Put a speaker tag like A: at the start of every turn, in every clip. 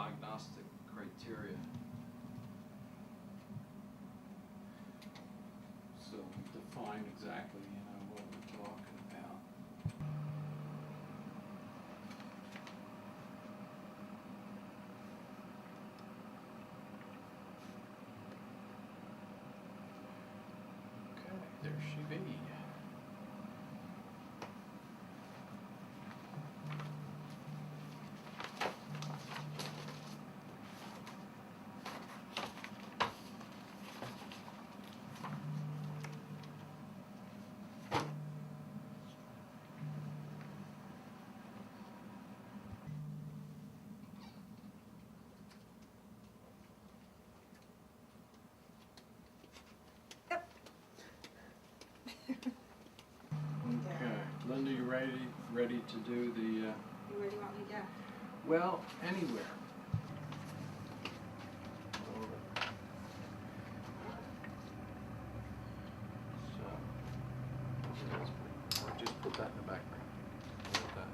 A: diagnostic criteria. So define exactly, what we're talking about. Okay, there she be. Okay, Linda, you ready to do the?
B: Where do you want me to go?
A: Well, anywhere. So, or just put that in the background. Like that.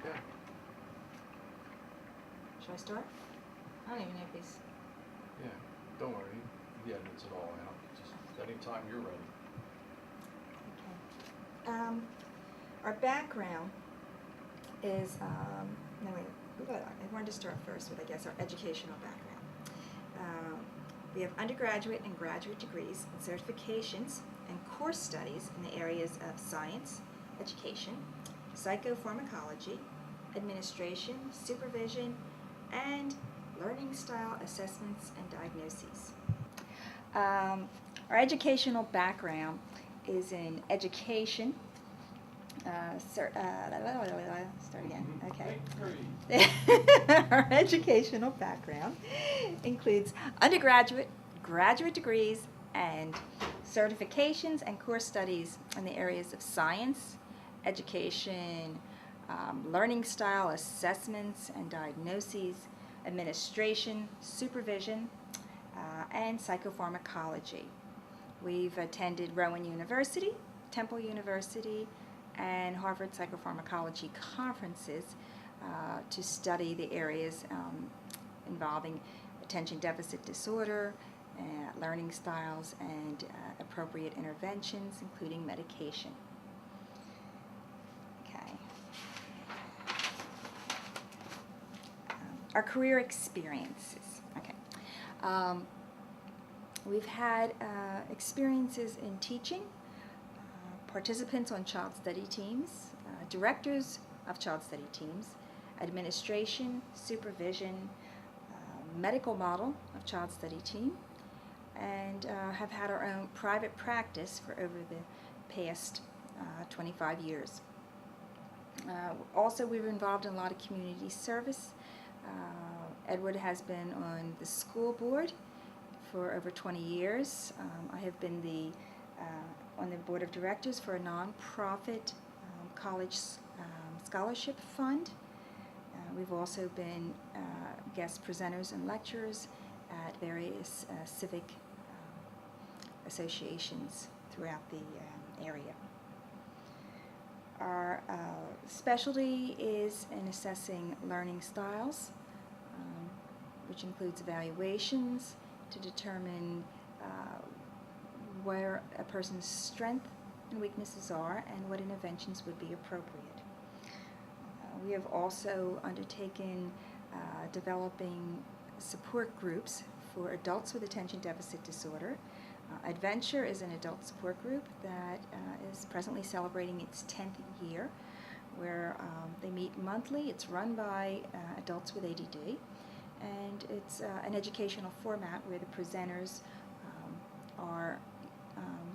A: Okay.
B: Should I start? I don't even know if he's...
A: Yeah, don't worry. He edits it all out. Just anytime you're ready.
B: Okay. Our background is, no wait, I wanted to start first with, I guess, our educational background. We have undergraduate and graduate degrees and certifications and course studies in the areas of science, education, psychopharmacology, administration, supervision, and learning style assessments and diagnoses. Our educational background is in education. Start again. Okay. Our educational background includes undergraduate, graduate degrees, and certifications and course studies in the areas of science, education, learning style assessments and diagnoses, administration, supervision, and psychopharmacology. We've attended Rowan University, Temple University, and Harvard Psychopharmacology conferences to study the areas involving attention deficit disorder, learning styles, and appropriate interventions, including medication. Okay. Our career experiences. Okay. We've had experiences in teaching, participants on child study teams, directors of child study teams, administration, supervision, medical model of child study team, and have had our own private practice for over the past 25 years. Also, we were involved in a lot of community service. Edward has been on the school board for over 20 years. I have been on the board of directors for a nonprofit college scholarship fund. We've also been guest presenters and lecturers at various civic associations throughout the area. Our specialty is in assessing learning styles, which includes evaluations to determine where a person's strengths and weaknesses are and what interventions would be appropriate. We have also undertaken developing support groups for adults with attention deficit disorder. ADDventure is an adult support group that is presently celebrating its 10th year, where they meet monthly. It's run by adults with ADD, and it's an educational format where the presenters are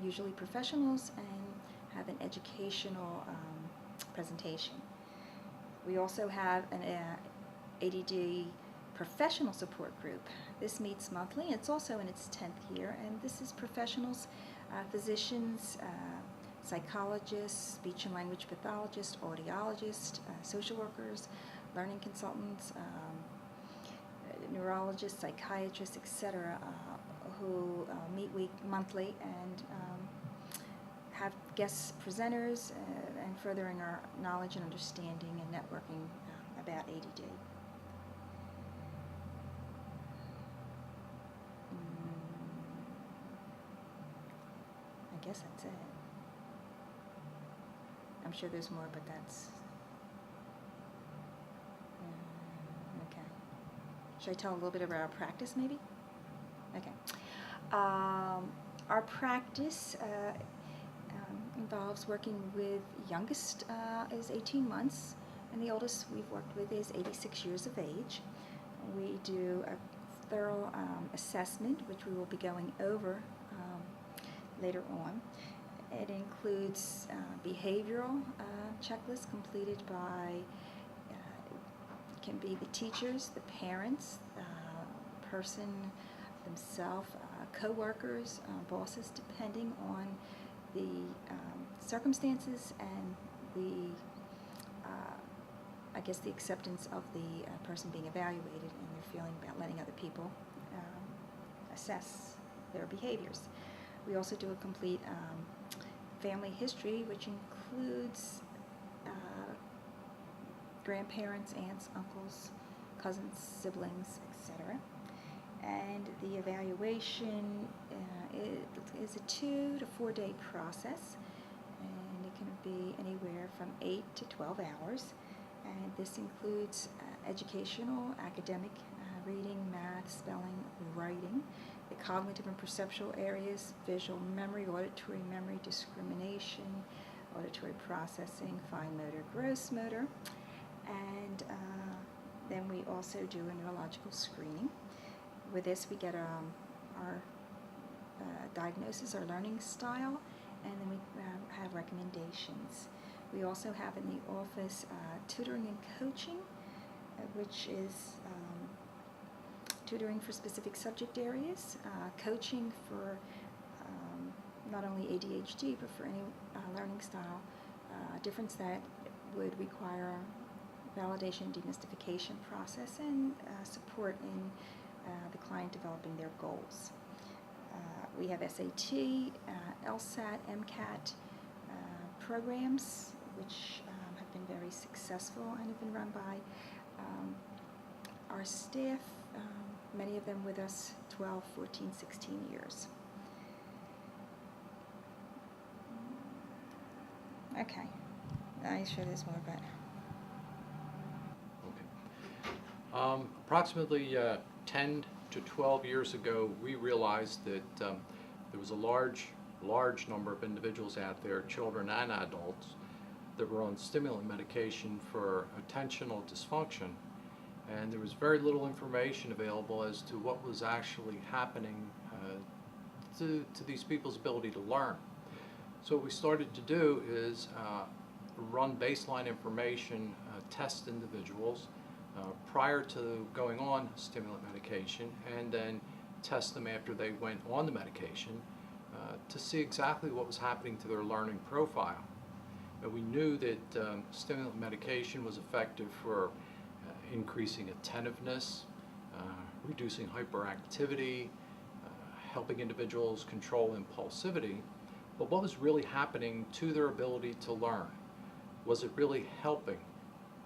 B: usually professionals and have an educational presentation. We also have an ADD professional support group. This meets monthly. It's also in its 10th year, and this is professionals, physicians, psychologists, speech and language pathologists, audiologists, social workers, learning consultants, neurologists, psychiatrists, etc., who meet monthly and have guest presenters and furthering our knowledge and understanding and networking about ADD. I guess that's it. I'm sure there's more, but that's... okay. Should I tell a little bit about our practice, maybe? Okay. Our practice involves working with youngest is 18 months, and the oldest we've worked with is 86 years of age. We do a thorough assessment, which we will be going over later on. It includes behavioral checklists completed by can be the teachers, the parents, the person themselves, co-workers, bosses, depending on the circumstances and the I guess the acceptance of the person being evaluated and their feeling about letting other people assess their behaviors. We also do a complete family history, which includes grandparents, aunts, uncles, cousins, siblings, etc. And the evaluation is a 2 to 4 day process, and it can be anywhere from 8 to 12 hours. And this includes educational, academic, reading, math, spelling, writing, the cognitive and perceptual areas, visual memory, auditory memory, discrimination, auditory processing, fine motor, gross motor. And then we also do a neurological screening. With this, we get our diagnosis, our learning style, and then we have recommendations. We also have in the office tutoring and coaching, which is tutoring for specific subject areas, coaching for not only ADHD, but for any learning style difference that would require validation, demystification process, and support in the client developing their goals. We have SAT, LSAT, MCAT programs, which have been very successful and have been run by our staff, many of them with us 12, 14, 16 years. Okay, I'm sure there's more, but...
A: Okay. Approximately 10 to 12 years ago, we realized that there was a large number of individuals out there, children and adults, that were on stimulant medication for attentional dysfunction, and there was very little information available as to what was actually happening to these people's ability to learn. So what we started to do is run baseline information, test individuals prior to going on stimulant medication, and then test them after they went on the medication to see exactly what was happening to their learning profile. And we knew that stimulant medication was effective for increasing attentiveness, reducing hyperactivity, helping individuals control impulsivity. But what was really happening to their ability to learn? Was it really helping?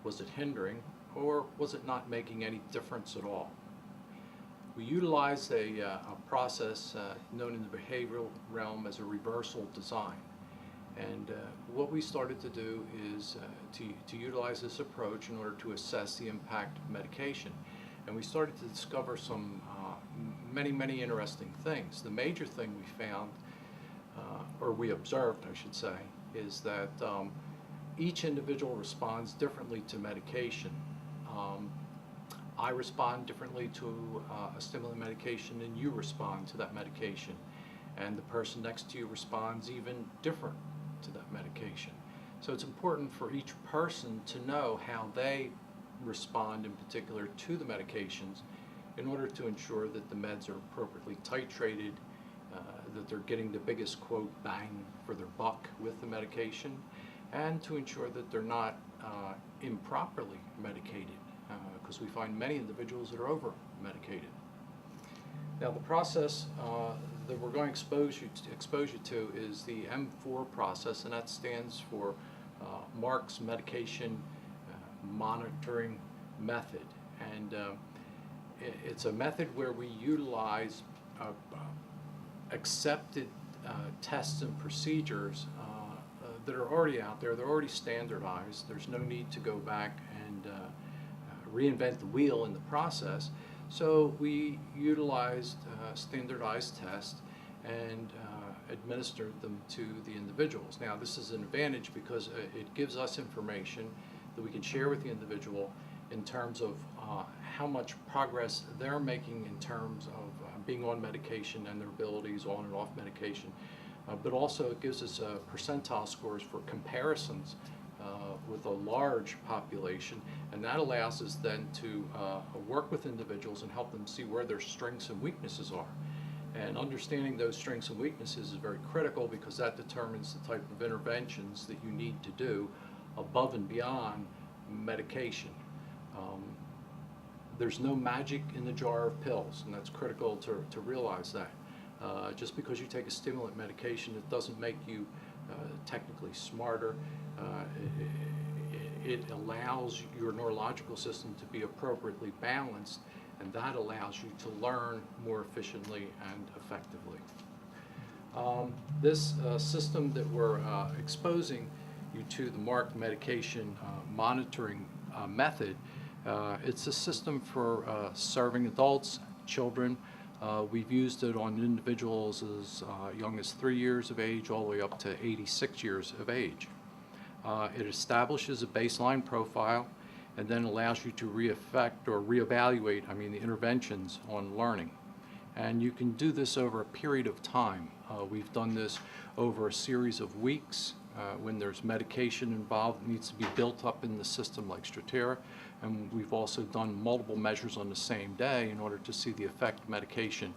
A: Was it hindering? Or was it not making any difference at all? We utilized a process known in the behavioral realm as a reversal design. And what we started to do is to utilize this approach in order to assess the impact of medication. And we started to discover some many interesting things. The major thing we found, or we observed, I should say, is that each individual responds differently to medication. I respond differently to a stimulant medication than you respond to that medication. And the person next to you responds even different to that medication. So it's important for each person to know how they respond in particular to the medications in order to ensure that the meds are appropriately titrated, that they're getting the biggest, quote, bang for their buck with the medication, and to ensure that they're not improperly medicated. because we find many individuals that are over-medicated. Now, the process that we're going to expose you to is the M.4 process, and that stands for M.A.R.C medication monitoring method. And it's a method where we utilize accepted tests and procedures that are already out there. They're already standardized. There's no need to go back and reinvent the wheel in the process. So we utilized standardized tests and administered them to the individuals. Now, this is an advantage because it gives us information that we can share with the individual in terms of how much progress they're making in terms of being on medication and their abilities on and off medication. But also it gives us percentile scores for comparisons with a large population, and that allows us then to work with individuals and help them see where their strengths and weaknesses are. And understanding those strengths and weaknesses is very critical because that determines the type of interventions that you need to do above and beyond medication. There's no magic in the jar of pills, and that's critical to realize that. Just because you take a stimulant medication, it doesn't make you technically smarter. It allows your neurological system to be appropriately balanced, and that allows you to learn more efficiently and effectively. This system that we're exposing you to, the M.A.R.C medication monitoring method, it's a system for serving adults, children. We've used it on individuals as young as 3 years of age all the way up to 86 years of age. It establishes a baseline profile and then allows you to reaffect or reevaluate, the interventions on learning. And you can do this over a period of time. We've done this over a series of weeks when there's medication involved that needs to be built up in the system like Strattera. And we've also done multiple measures on the same day in order to see the effect of medication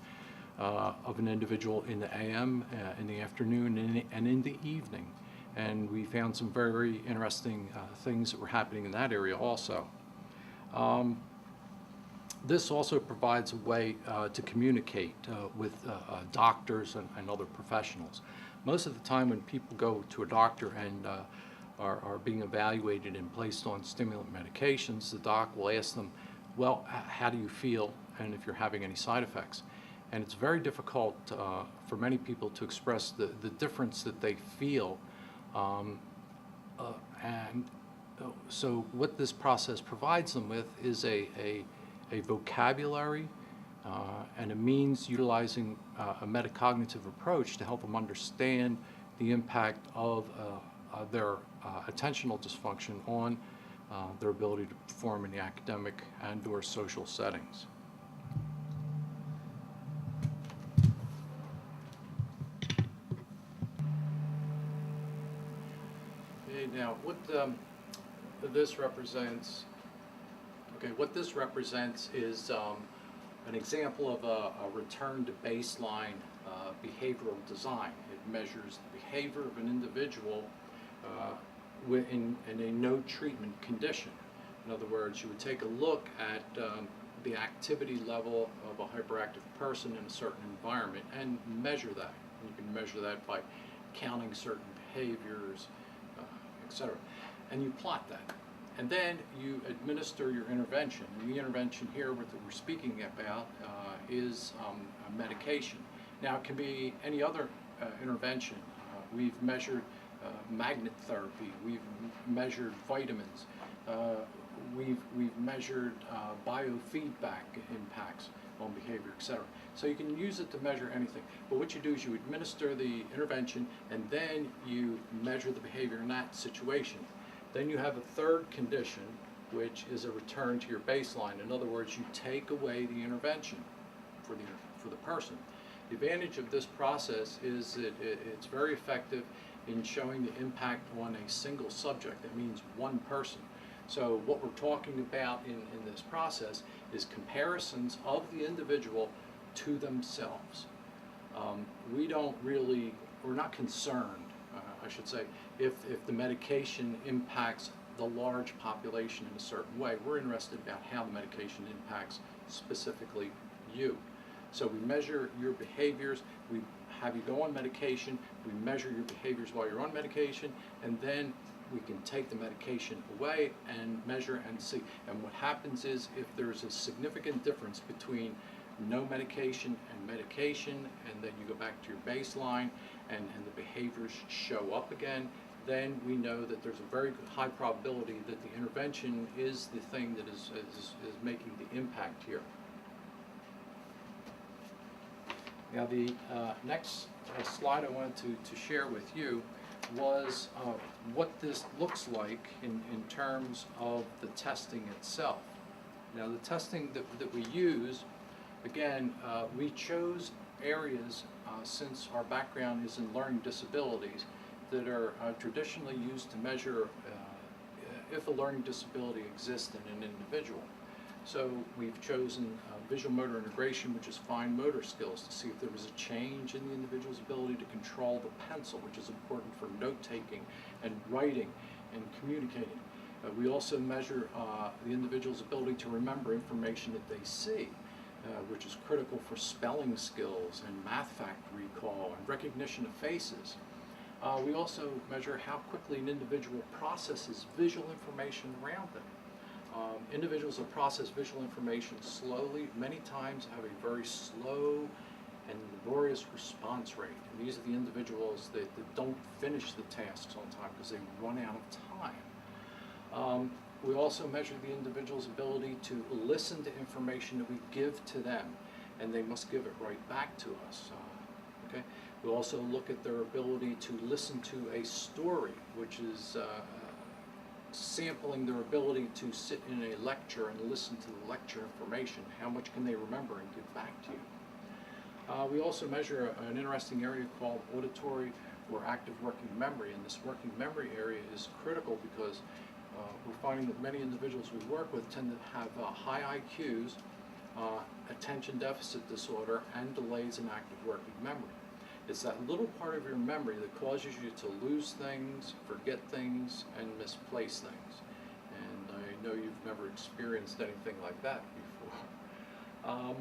A: of an individual in the AM, in the afternoon, and in the evening. And we found some very, very interesting things that were happening in that area also. This also provides a way to communicate with doctors and other professionals. Most of the time when people go to a doctor and are being evaluated and placed on stimulant medications, the doc will ask them, well, how do you feel, and if you're having any side effects. And it's very difficult for many people to express the difference that they feel. So what this process provides them with is a vocabulary and a means utilizing a metacognitive approach to help them understand the impact of their attentional dysfunction on their ability to perform in the academic and/or social settings. Okay, now what this represents. Okay, what this represents is an example of a return to baseline behavioral design. It measures the behavior of an individual in a no treatment condition. In other words, you would take a look at the activity level of a hyperactive person in a certain environment and measure that. And you can measure that by counting certain behaviors, etc. And you plot that. And then you administer your intervention. And the intervention here that we're speaking about is a medication. Now, it can be any other intervention. We've measured magnet therapy. We've measured vitamins. We've measured biofeedback impacts on behavior, etc. So you can use it to measure anything. But what you do is you administer the intervention, and then you measure the behavior in that situation. Then you have a third condition, which is a return to your baseline. In other words, you take away the intervention for the person. The advantage of this process is that it's very effective in showing the impact on a single subject. That means one person. So what we're talking about in this process is comparisons of the individual to themselves. We're not concerned, I should say, if the medication impacts the large population in a certain way. We're interested about how the medication impacts specifically you. So we measure your behaviors, we have you go on medication, we measure your behaviors while you're on medication, and then we can take the medication away and measure and see. And what happens is, if there's a significant difference between no medication and medication, and then you go back to your baseline and the behaviors show up again, then we know that there's a very high probability that the intervention is the thing that is making the impact here. Now the next slide I wanted to share with you was what this looks like in terms of the testing itself. Now the testing that we use, again, we chose areas, since our background is in learning disabilities, that are traditionally used to measure if a learning disability exists in an individual. So we've chosen visual motor integration, which is fine motor skills, to see if there was a change in the individual's ability to control the pencil, which is important for note-taking and writing and communicating. We also measure the individual's ability to remember information that they see, which is critical for spelling skills and math fact recall and recognition of faces. We also measure how quickly an individual processes visual information around them. Individuals that process visual information slowly many times have a very slow and laborious response rate. And these are the individuals that don't finish the tasks on time because they run out of time. We also measure the individual's ability to listen to information that we give to them, and they must give it right back to us. Okay? We also look at their ability to listen to a story, which is sampling their ability to sit in a lecture and listen to the lecture information. How much can they remember and give back to you? We also measure an interesting area called auditory or active working memory, and this working memory area is critical because we're finding that many individuals we work with tend to have high IQs, attention deficit disorder, and delays in active working memory. It's that little part of your memory that causes you to lose things, forget things, and misplace things. And I know you've never experienced anything like that before.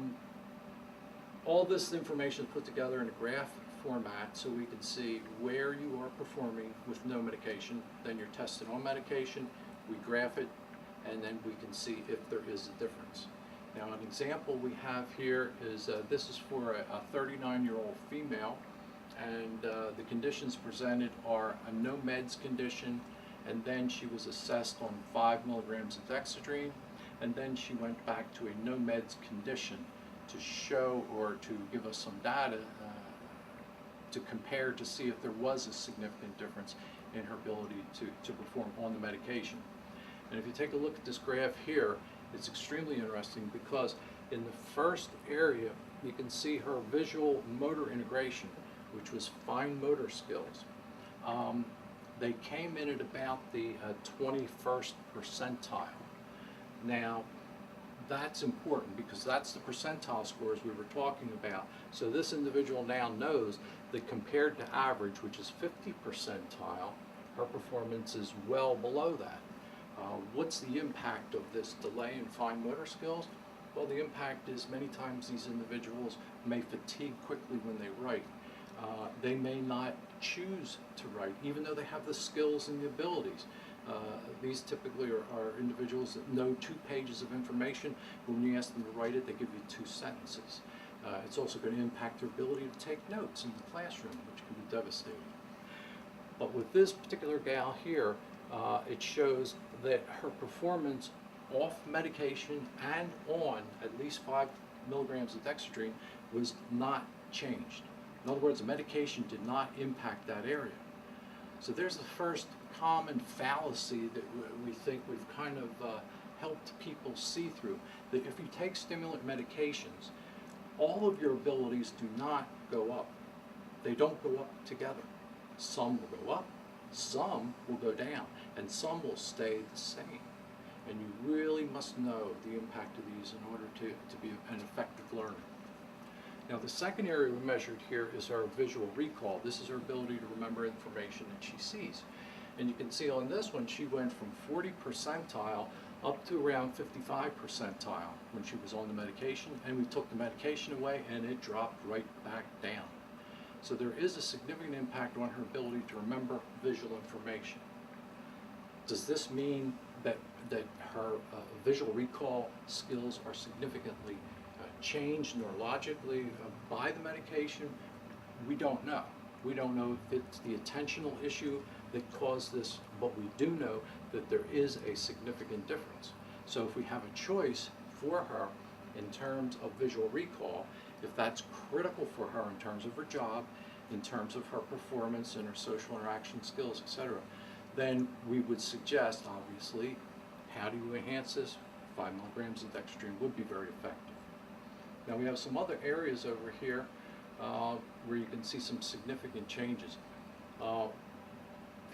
A: All this information is put together in a graph format so we can see where you are performing with no medication. Then you're tested on medication, we graph it, and then we can see if there is a difference. Now an example we have here is, this is for a 39-year-old female, and the conditions presented are a no meds condition, and then she was assessed on 5 milligrams of dexedrine, and then she went back to a no meds condition to show or to give us some data to compare to see if there was a significant difference in her ability to perform on the medication. And if you take a look at this graph here, it's extremely interesting because in the first area you can see her visual motor integration, which was fine motor skills. They came in at about the 21st percentile. Now, that's important because that's the percentile scores we were talking about. So this individual now knows that compared to average, which is 50 percentile, her performance is well below that. What's the impact of this delay in fine motor skills? Well, the impact is many times these individuals may fatigue quickly when they write. They may not choose to write, even though they have the skills and the abilities. These typically are individuals that know 2 pages of information. When you ask them to write it, they give you 2 sentences. It's also going to impact their ability to take notes in the classroom, which can be devastating. But with this particular gal here, it shows that her performance off medication and on at least 5 milligrams of dexedrine was not changed. In other words, the medication did not impact that area. So there's the first common fallacy that we think we've kind of helped people see through, that if you take stimulant medications, all of your abilities do not go up. They don't go up together. Some will go up, some will go down, and some will stay the same. And you really must know the impact of these in order to be an effective learner. Now the second area we measured here is our visual recall. This is her ability to remember information that she sees. And you can see on this one, she went from 40 percentile up to around 55 percentile when she was on the medication, and we took the medication away and it dropped right back down. So there is a significant impact on her ability to remember visual information. Does this mean that her visual recall skills are significantly changed neurologically by the medication? We don't know. We don't know if it's the attentional issue that caused this, but we do know that there is a significant difference. So if we have a choice for her in terms of visual recall, if that's critical for her in terms of her job, in terms of her performance and her social interaction skills, etc., then we would suggest, obviously, how do you enhance this? 5 milligrams of dextrine would be very effective. Now we have some other areas over here where you can see some significant changes.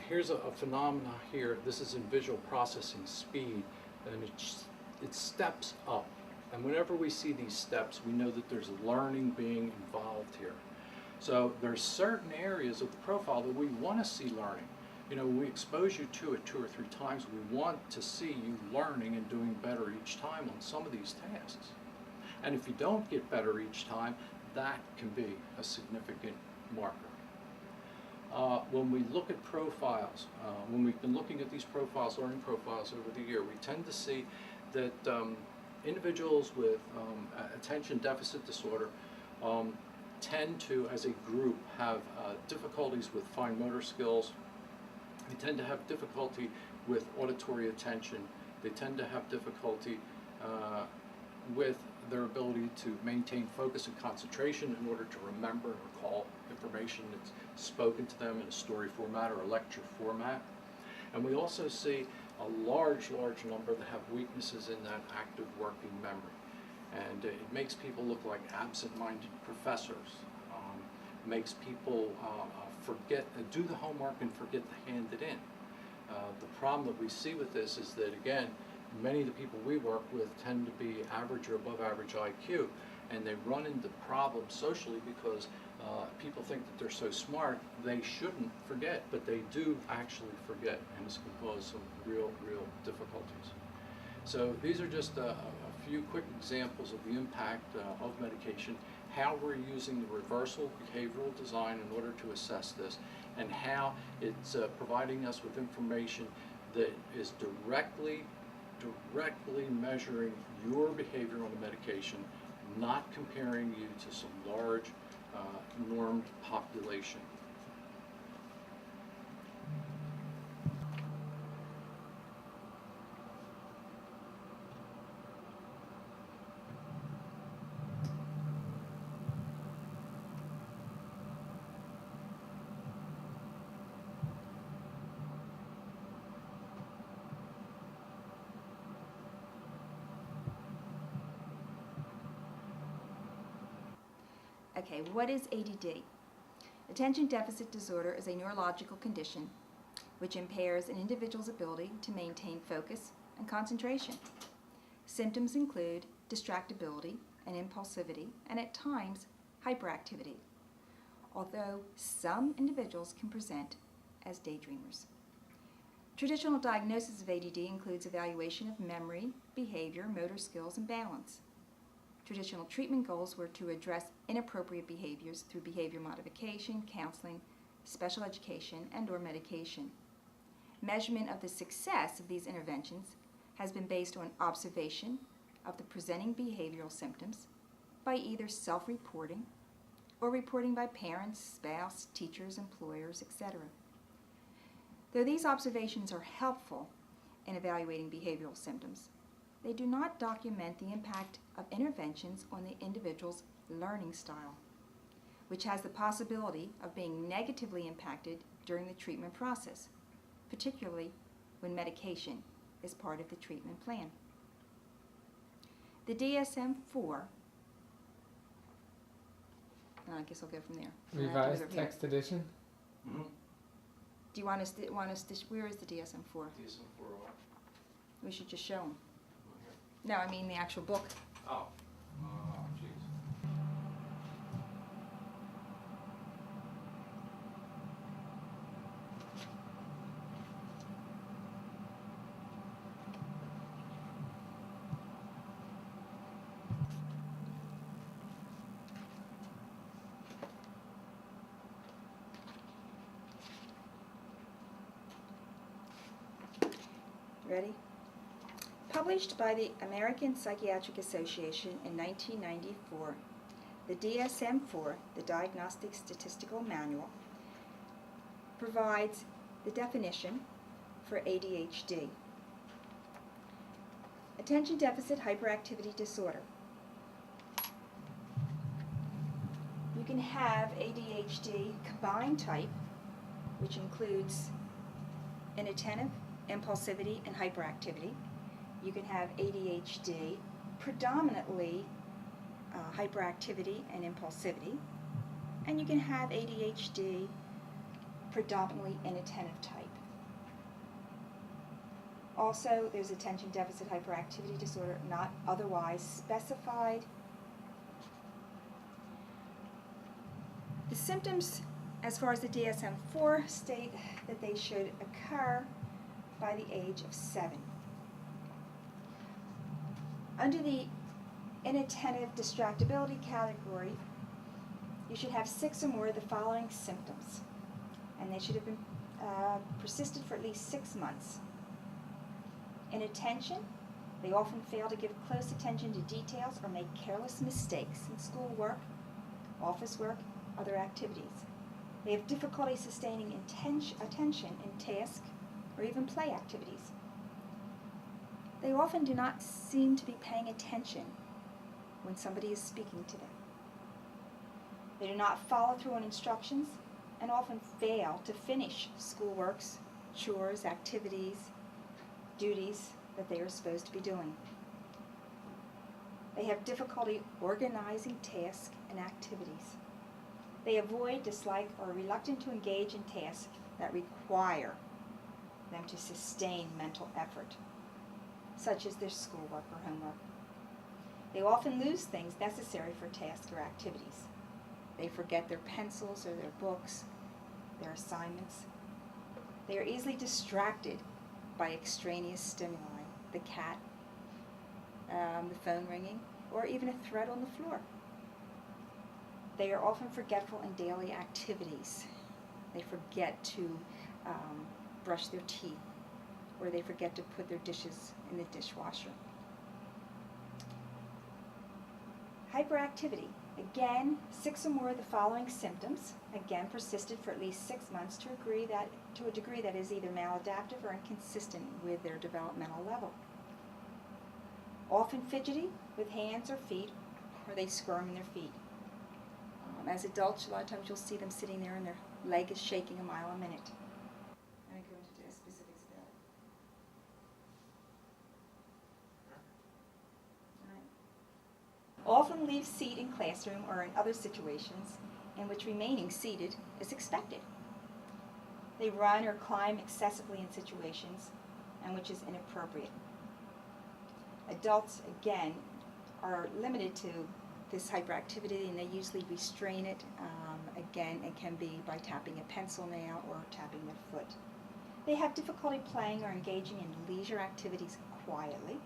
A: Here's a phenomena here. This is in visual processing speed, and it steps up. And whenever we see these steps, we know that there's learning being involved here. So there's certain areas of the profile that we want to see learning. You know, we expose you to it 2 or 3 times. We want to see you learning and doing better each time on some of these tasks. And if you don't get better each time, that can be a significant marker. When we look at profiles, when we've been looking at these profiles, learning profiles over the year, we tend to see that individuals with attention deficit disorder tend to, as a group, have difficulties with fine motor skills. They tend to have difficulty with auditory attention. They tend to have difficulty with their ability to maintain focus and concentration in order to remember and recall information that's spoken to them in a story format or a lecture format. And we also see a large number that have weaknesses in that active working memory. And it makes people look like absent-minded professors. Makes people forget, do the homework and forget to hand it in. The problem that we see with this is that, again, many of the people we work with tend to be average or above average IQ, and they run into problems socially because people think that they're so smart they shouldn't forget, but they do actually forget, and this can cause some real difficulties. So these are just a few quick examples of the impact of medication, how we're using the reversal behavioral design in order to assess this, and how it's providing us with information that is directly measuring your behavior on the medication, not comparing you to some large normed population.
B: Okay, what is ADD? Attention deficit disorder is a neurological condition which impairs an individual's ability to maintain focus and concentration. Symptoms include distractibility and impulsivity, and at times hyperactivity, although some individuals can present as daydreamers. Traditional diagnosis of ADD includes evaluation of memory, behavior, motor skills, and balance. Traditional treatment goals were to address inappropriate behaviors through behavior modification, counseling, special education, and/or medication. Measurement of the success of these interventions has been based on observation of the presenting behavioral symptoms by either self-reporting or reporting by parents, spouse, teachers, employers, etc. Though these observations are helpful in evaluating behavioral symptoms, they do not document the impact of interventions on the individual's learning style, which has the possibility of being negatively impacted during the treatment process, particularly when medication is part of the treatment plan. The DSM-4, and I guess I'll go from there.
C: Revised text edition?
A: Mm-hmm.
B: Do you want us to, where is the DSM-4?
A: DSM-4 what?
B: We should just show them. No, I mean the actual book.
A: Oh, jeez.
B: Ready? Published by the American Psychiatric Association in 1994, the DSM-4, the Diagnostic Statistical Manual, provides the definition for ADHD. Attention Deficit Hyperactivity Disorder. You can have ADHD combined type, which includes inattentive, impulsivity, and hyperactivity. You can have ADHD predominantly hyperactivity and impulsivity, and you can have ADHD predominantly inattentive type. Also, there's attention deficit hyperactivity disorder not otherwise specified. The symptoms, as far as the DSM-4, state that they should occur by the age of 7. Under the inattentive distractibility category, you should have 6 or more of the following symptoms, and they should have been persisted for at least 6 months. Inattention, they often fail to give close attention to details or make careless mistakes in schoolwork, office work, other activities. They have difficulty sustaining attention in task or even play activities. They often do not seem to be paying attention when somebody is speaking to them. They do not follow through on instructions and often fail to finish schoolworks, chores, activities, duties that they are supposed to be doing. They have difficulty organizing tasks and activities. They avoid, dislike, or are reluctant to engage in tasks that require them to sustain mental effort, such as their schoolwork or homework. They often lose things necessary for tasks or activities. They forget their pencils or their books, their assignments. They are easily distracted by extraneous stimuli, the cat, the phone ringing, or even a thread on the floor. They are often forgetful in daily activities. They forget to brush their teeth, or they forget to put their dishes in the dishwasher. Hyperactivity. Again, 6 or more of the following symptoms, again persisted for at least 6 months to a degree that is either maladaptive or inconsistent with their developmental level. Often fidgety with hands or feet, or they squirm in their feet. As adults, a lot of times you'll see them sitting there and their leg is shaking a mile a minute. I'm going to go into specifics about it. Often leave seat in classroom or in other situations in which remaining seated is expected. They run or climb excessively in situations and which is inappropriate. Adults, again, are limited to this hyperactivity and they usually restrain it. Again, it can be by tapping a pencil nail or tapping their foot. They have difficulty playing or engaging in leisure activities quietly,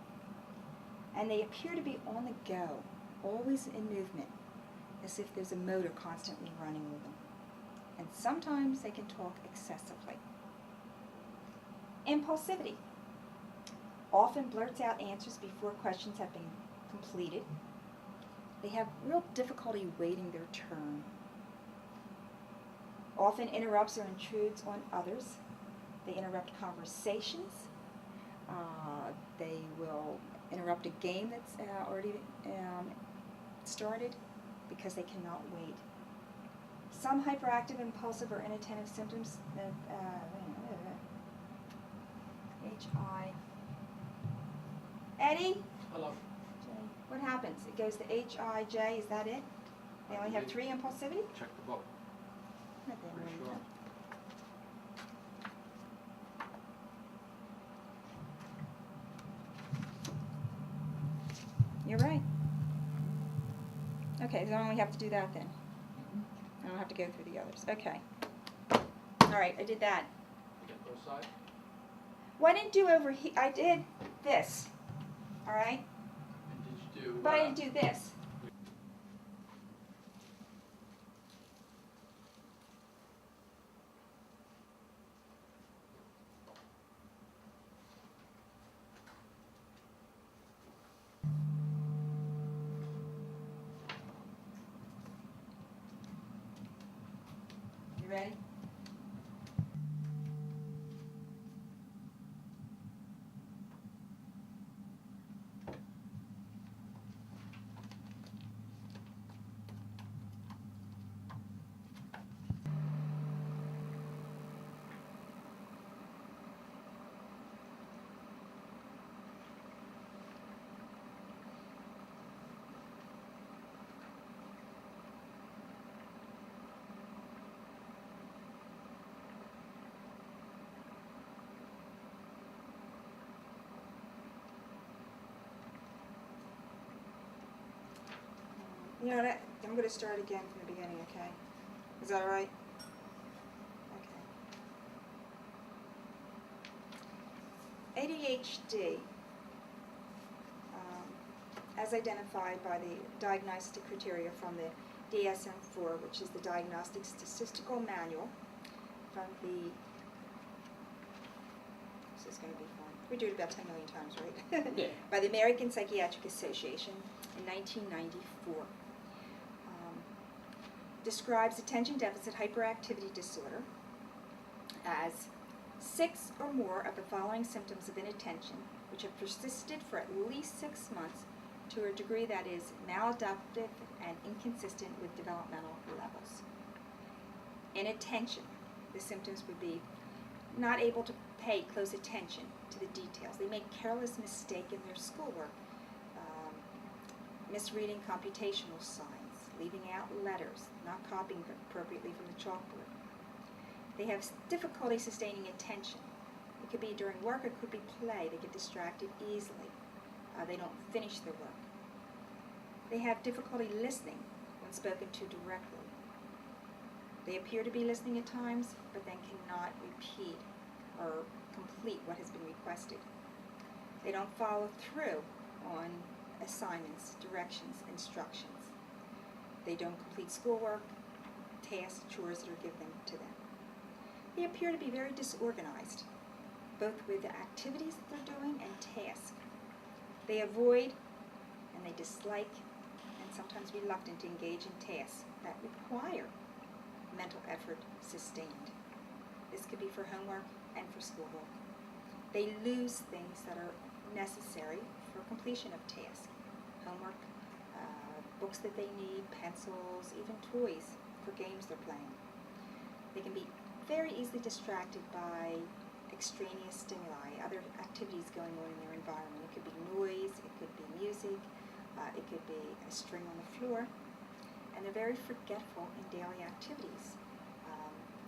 B: and they appear to be on the go, always in movement, as if there's a motor constantly running with them. And sometimes they can talk excessively. Impulsivity. Often blurts out answers before questions have been completed. They have real difficulty waiting their turn. Often interrupts or intrudes on others. They interrupt conversations. They will interrupt a game that's already started because they cannot wait. Some hyperactive, impulsive, or inattentive symptoms that H-I. Eddie?
A: Hello.
B: J. What happens? It goes to H-I-J, is that it? They only have 3 impulsivity?
A: Check the book.
B: Not that
A: Pretty
B: many.
A: sure.
B: You're right. Okay, so I only have to do that then. I don't have to go through the others. Okay. All right, I did that.
A: You get both sides?
B: What I didn't do over here, I did this. All right?
A: And did you do...
B: But I didn't do this. ready? You know what, I'm going to start again from the beginning, okay? Is that all right? Okay. ADHD, as identified by the diagnostic criteria from the DSM-4, which is the Diagnostic Statistical Manual from the, this is going to be fun. We do it about 10 million times, right?
C: Yeah.
B: By the American Psychiatric Association in 1994. Describes attention deficit hyperactivity disorder as 6 or more of the following symptoms of inattention which have persisted for at least 6 months to a degree that is maladaptive and inconsistent with developmental levels. Inattention, the symptoms would be not able to pay close attention to the details. They make careless mistake in their schoolwork, misreading computational signs, leaving out letters, not copying appropriately from the chalkboard. They have difficulty sustaining attention. It could be during work, it could be play. They get distracted easily. They don't finish their work. They have difficulty listening when spoken to directly. They appear to be listening at times, but then cannot repeat or complete what has been requested. They don't follow through on assignments, directions, instructions. They don't complete schoolwork, tasks, chores that are given to them. They appear to be very disorganized, both with the activities that they're doing and tasks. They avoid and they dislike and sometimes reluctant to engage in tasks that require mental effort sustained. This could be for homework and for schoolwork. They lose things that are necessary for completion of tasks. Homework, books that they need, pencils, even toys for games they're playing. They can be very easily distracted by extraneous stimuli, other activities going on in their environment. It could be noise, it could be music, it could be a string on the floor, and they're very forgetful in daily activities.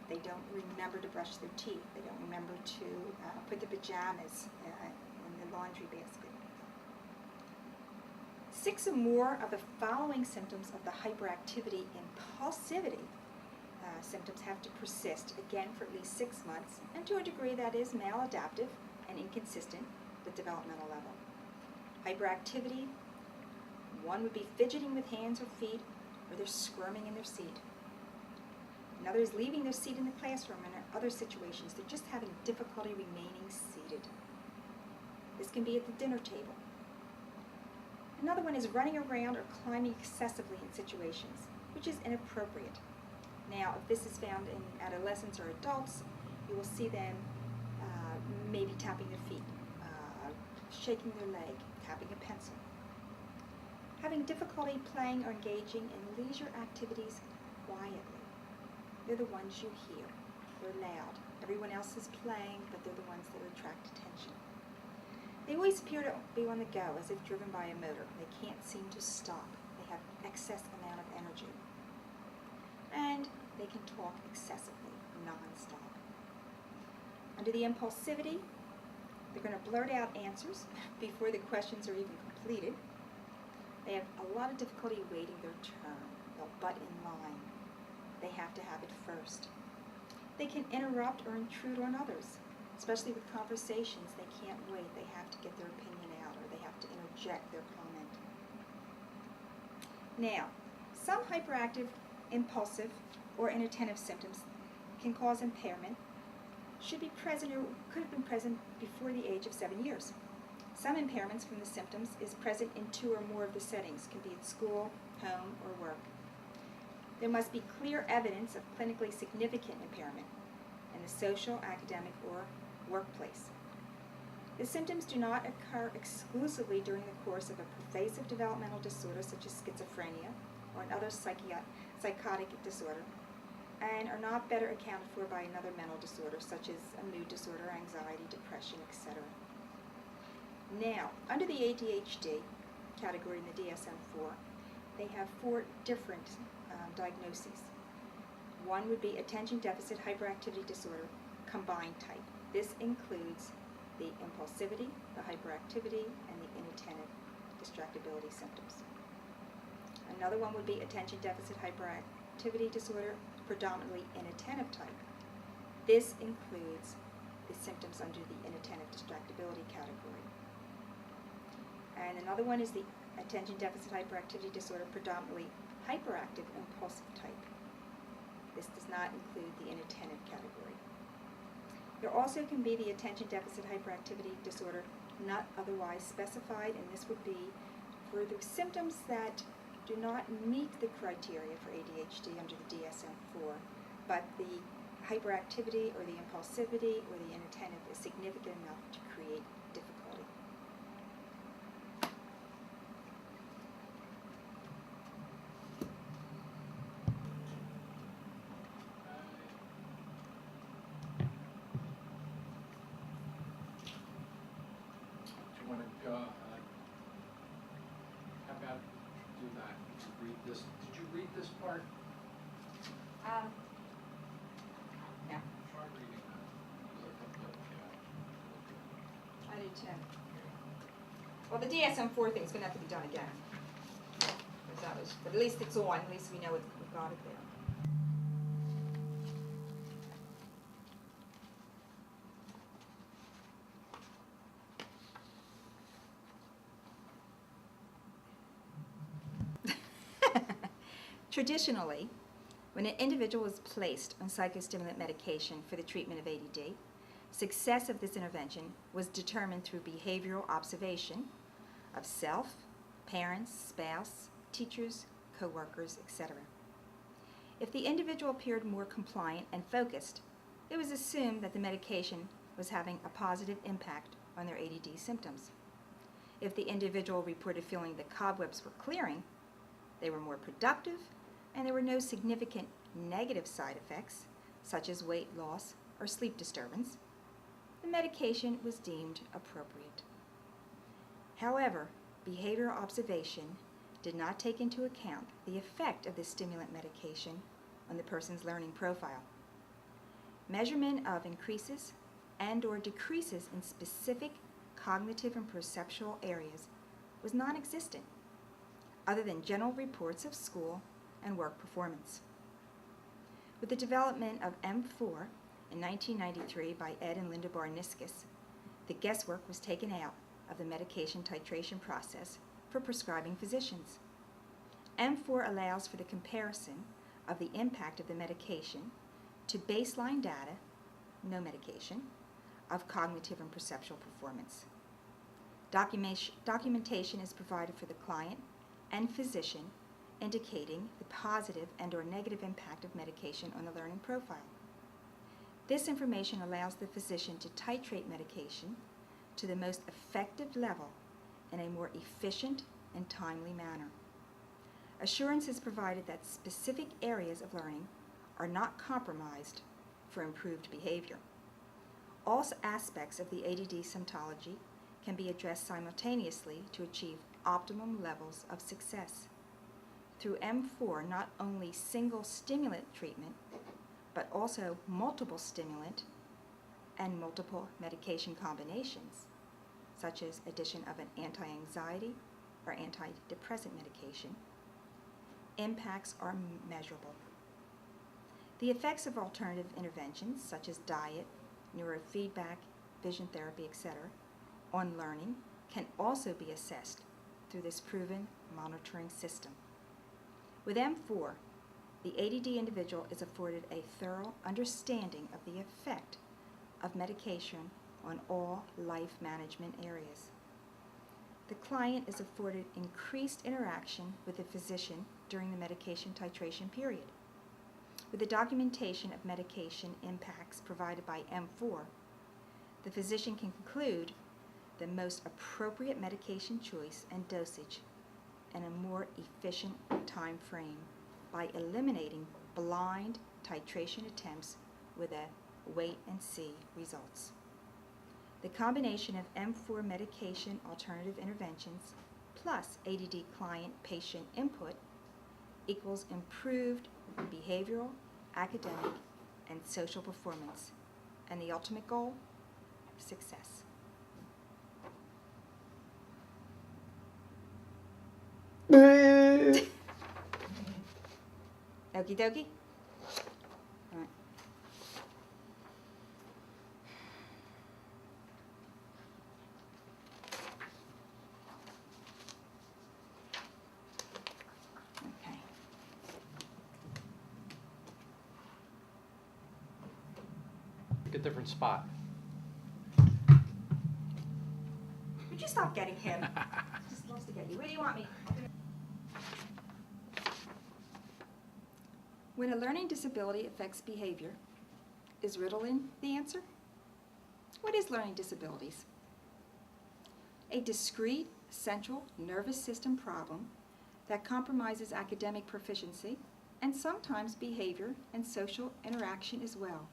B: They don't remember to brush their teeth. They don't remember to put the pajamas in the laundry basket. 6 or more of the following symptoms of the hyperactivity impulsivity symptoms have to persist, again, for at least 6 months, and to a degree that is maladaptive and inconsistent with developmental level. Hyperactivity, one would be fidgeting with hands or feet, or they're squirming in their seat. Another is leaving their seat in the classroom, and in other situations, they're just having difficulty remaining seated. This can be at the dinner table. Another one is running around or climbing excessively in situations, which is inappropriate. Now, if this is found in adolescents or adults, you will see them maybe tapping their feet, shaking their leg, tapping a pencil. Having difficulty playing or engaging in leisure activities quietly. They're the ones you hear. They're loud. Everyone else is playing, but they're the ones that attract attention. They always appear to be on the go, as if driven by a motor. They can't seem to stop. They have excess amount of energy. And they can talk excessively, non-stop. Under the impulsivity, they're going to blurt out answers before the questions are even completed. They have a lot of difficulty waiting their turn. They'll butt in line. They have to have it first. They can interrupt or intrude on others, especially with conversations. They can't wait. They have to get their opinion out, or they have to interject their comment. Now, some hyperactive, impulsive, or inattentive symptoms can cause impairment, should be present or could have been present before the age of 7 years. Some impairments from the symptoms is present in 2 or more of the settings, can be at school, home, or work. There must be clear evidence of clinically significant impairment in the social, academic, or workplace. The symptoms do not occur exclusively during the course of a pervasive developmental disorder such as schizophrenia or another psychotic disorder, and are not better accounted for by another mental disorder such as a mood disorder, anxiety, depression, etc. Now, under the ADHD category in the DSM-4, they have 4 different diagnoses. One would be attention deficit hyperactivity disorder combined type. This includes the impulsivity, the hyperactivity, and the inattentive distractibility symptoms. Another one would be attention deficit hyperactivity disorder, predominantly inattentive type. This includes the symptoms under the inattentive distractibility category. And another one is the attention deficit hyperactivity disorder, predominantly hyperactive impulsive type. This does not include the inattentive category. There also can be the attention deficit hyperactivity disorder not otherwise specified, and this would be for the symptoms that do not meet the criteria for ADHD under the DSM-4, but the hyperactivity or the impulsivity or the inattentive is significant enough to create difficulty.
A: Do you want to go, how about do that? Read this. Did you read this part?
B: Yeah,
A: Try reading that.
B: I do too. Well, the DSM-4 thing is going to have to be done again. But at least it's on. At least we know we got it there. Traditionally, when an individual is placed on psychostimulant medication for the treatment of ADD, success of this intervention was determined through behavioral observation of self, parents, spouse, teachers, co-workers, etc. If the individual appeared more compliant and focused, it was assumed that the medication was having a positive impact on their ADD symptoms. If the individual reported feeling the cobwebs were clearing, they were more productive, and there were no significant negative side effects, such as weight loss or sleep disturbance, the medication was deemed appropriate. However, behavioral observation did not take into account the effect of this stimulant medication on the person's learning profile. Measurement of increases and/or decreases in specific cognitive and perceptual areas was non-existent, other than general reports of school and work performance. With the development of M.A.R.C. in 1993 by Ed and Linda Barniskis, the guesswork was taken out of the medication titration process for prescribing physicians. M.A.R.C. allows for the comparison of the impact of the medication to baseline data, no medication, of cognitive and perceptual performance. Documentation is provided for the client and physician indicating the positive and/or negative impact of medication on the learning profile. This information allows the physician to titrate medication to the most effective level in a more efficient and timely manner. Assurance is provided that specific areas of learning are not compromised for improved behavior. All aspects of the ADD symptomology can be addressed simultaneously to achieve optimum levels of success. Through M.A.R.C., not only single stimulant treatment, but also multiple stimulant and multiple medication combinations, such as addition of an anti-anxiety or antidepressant medication, impacts are measurable. The effects of alternative interventions, such as diet, neurofeedback, vision therapy, etc., on learning can also be assessed through this proven monitoring system. With M.A.R.C., the ADD individual is afforded a thorough understanding of the effect of medication on all life management areas. The client is afforded increased interaction with the physician during the medication titration period. With the documentation of medication impacts provided by M.A.R.C, the physician can conclude the most appropriate medication choice and dosage in a more efficient time frame by eliminating blind titration attempts with a wait-and-see results. The combination of M.A.R.C medication alternative interventions plus ADD client-patient input equals improved behavioral, academic, and social performance, and the ultimate goal, success. Okie dokie? All right. Okay.
A: Pick a different spot.
B: Would you stop getting him? He just loves to get you. Where do you want me? When a learning disability affects behavior, is Ritalin the answer? What is learning disabilities? A discrete central nervous system problem that compromises academic proficiency and sometimes behavior and social interaction as well,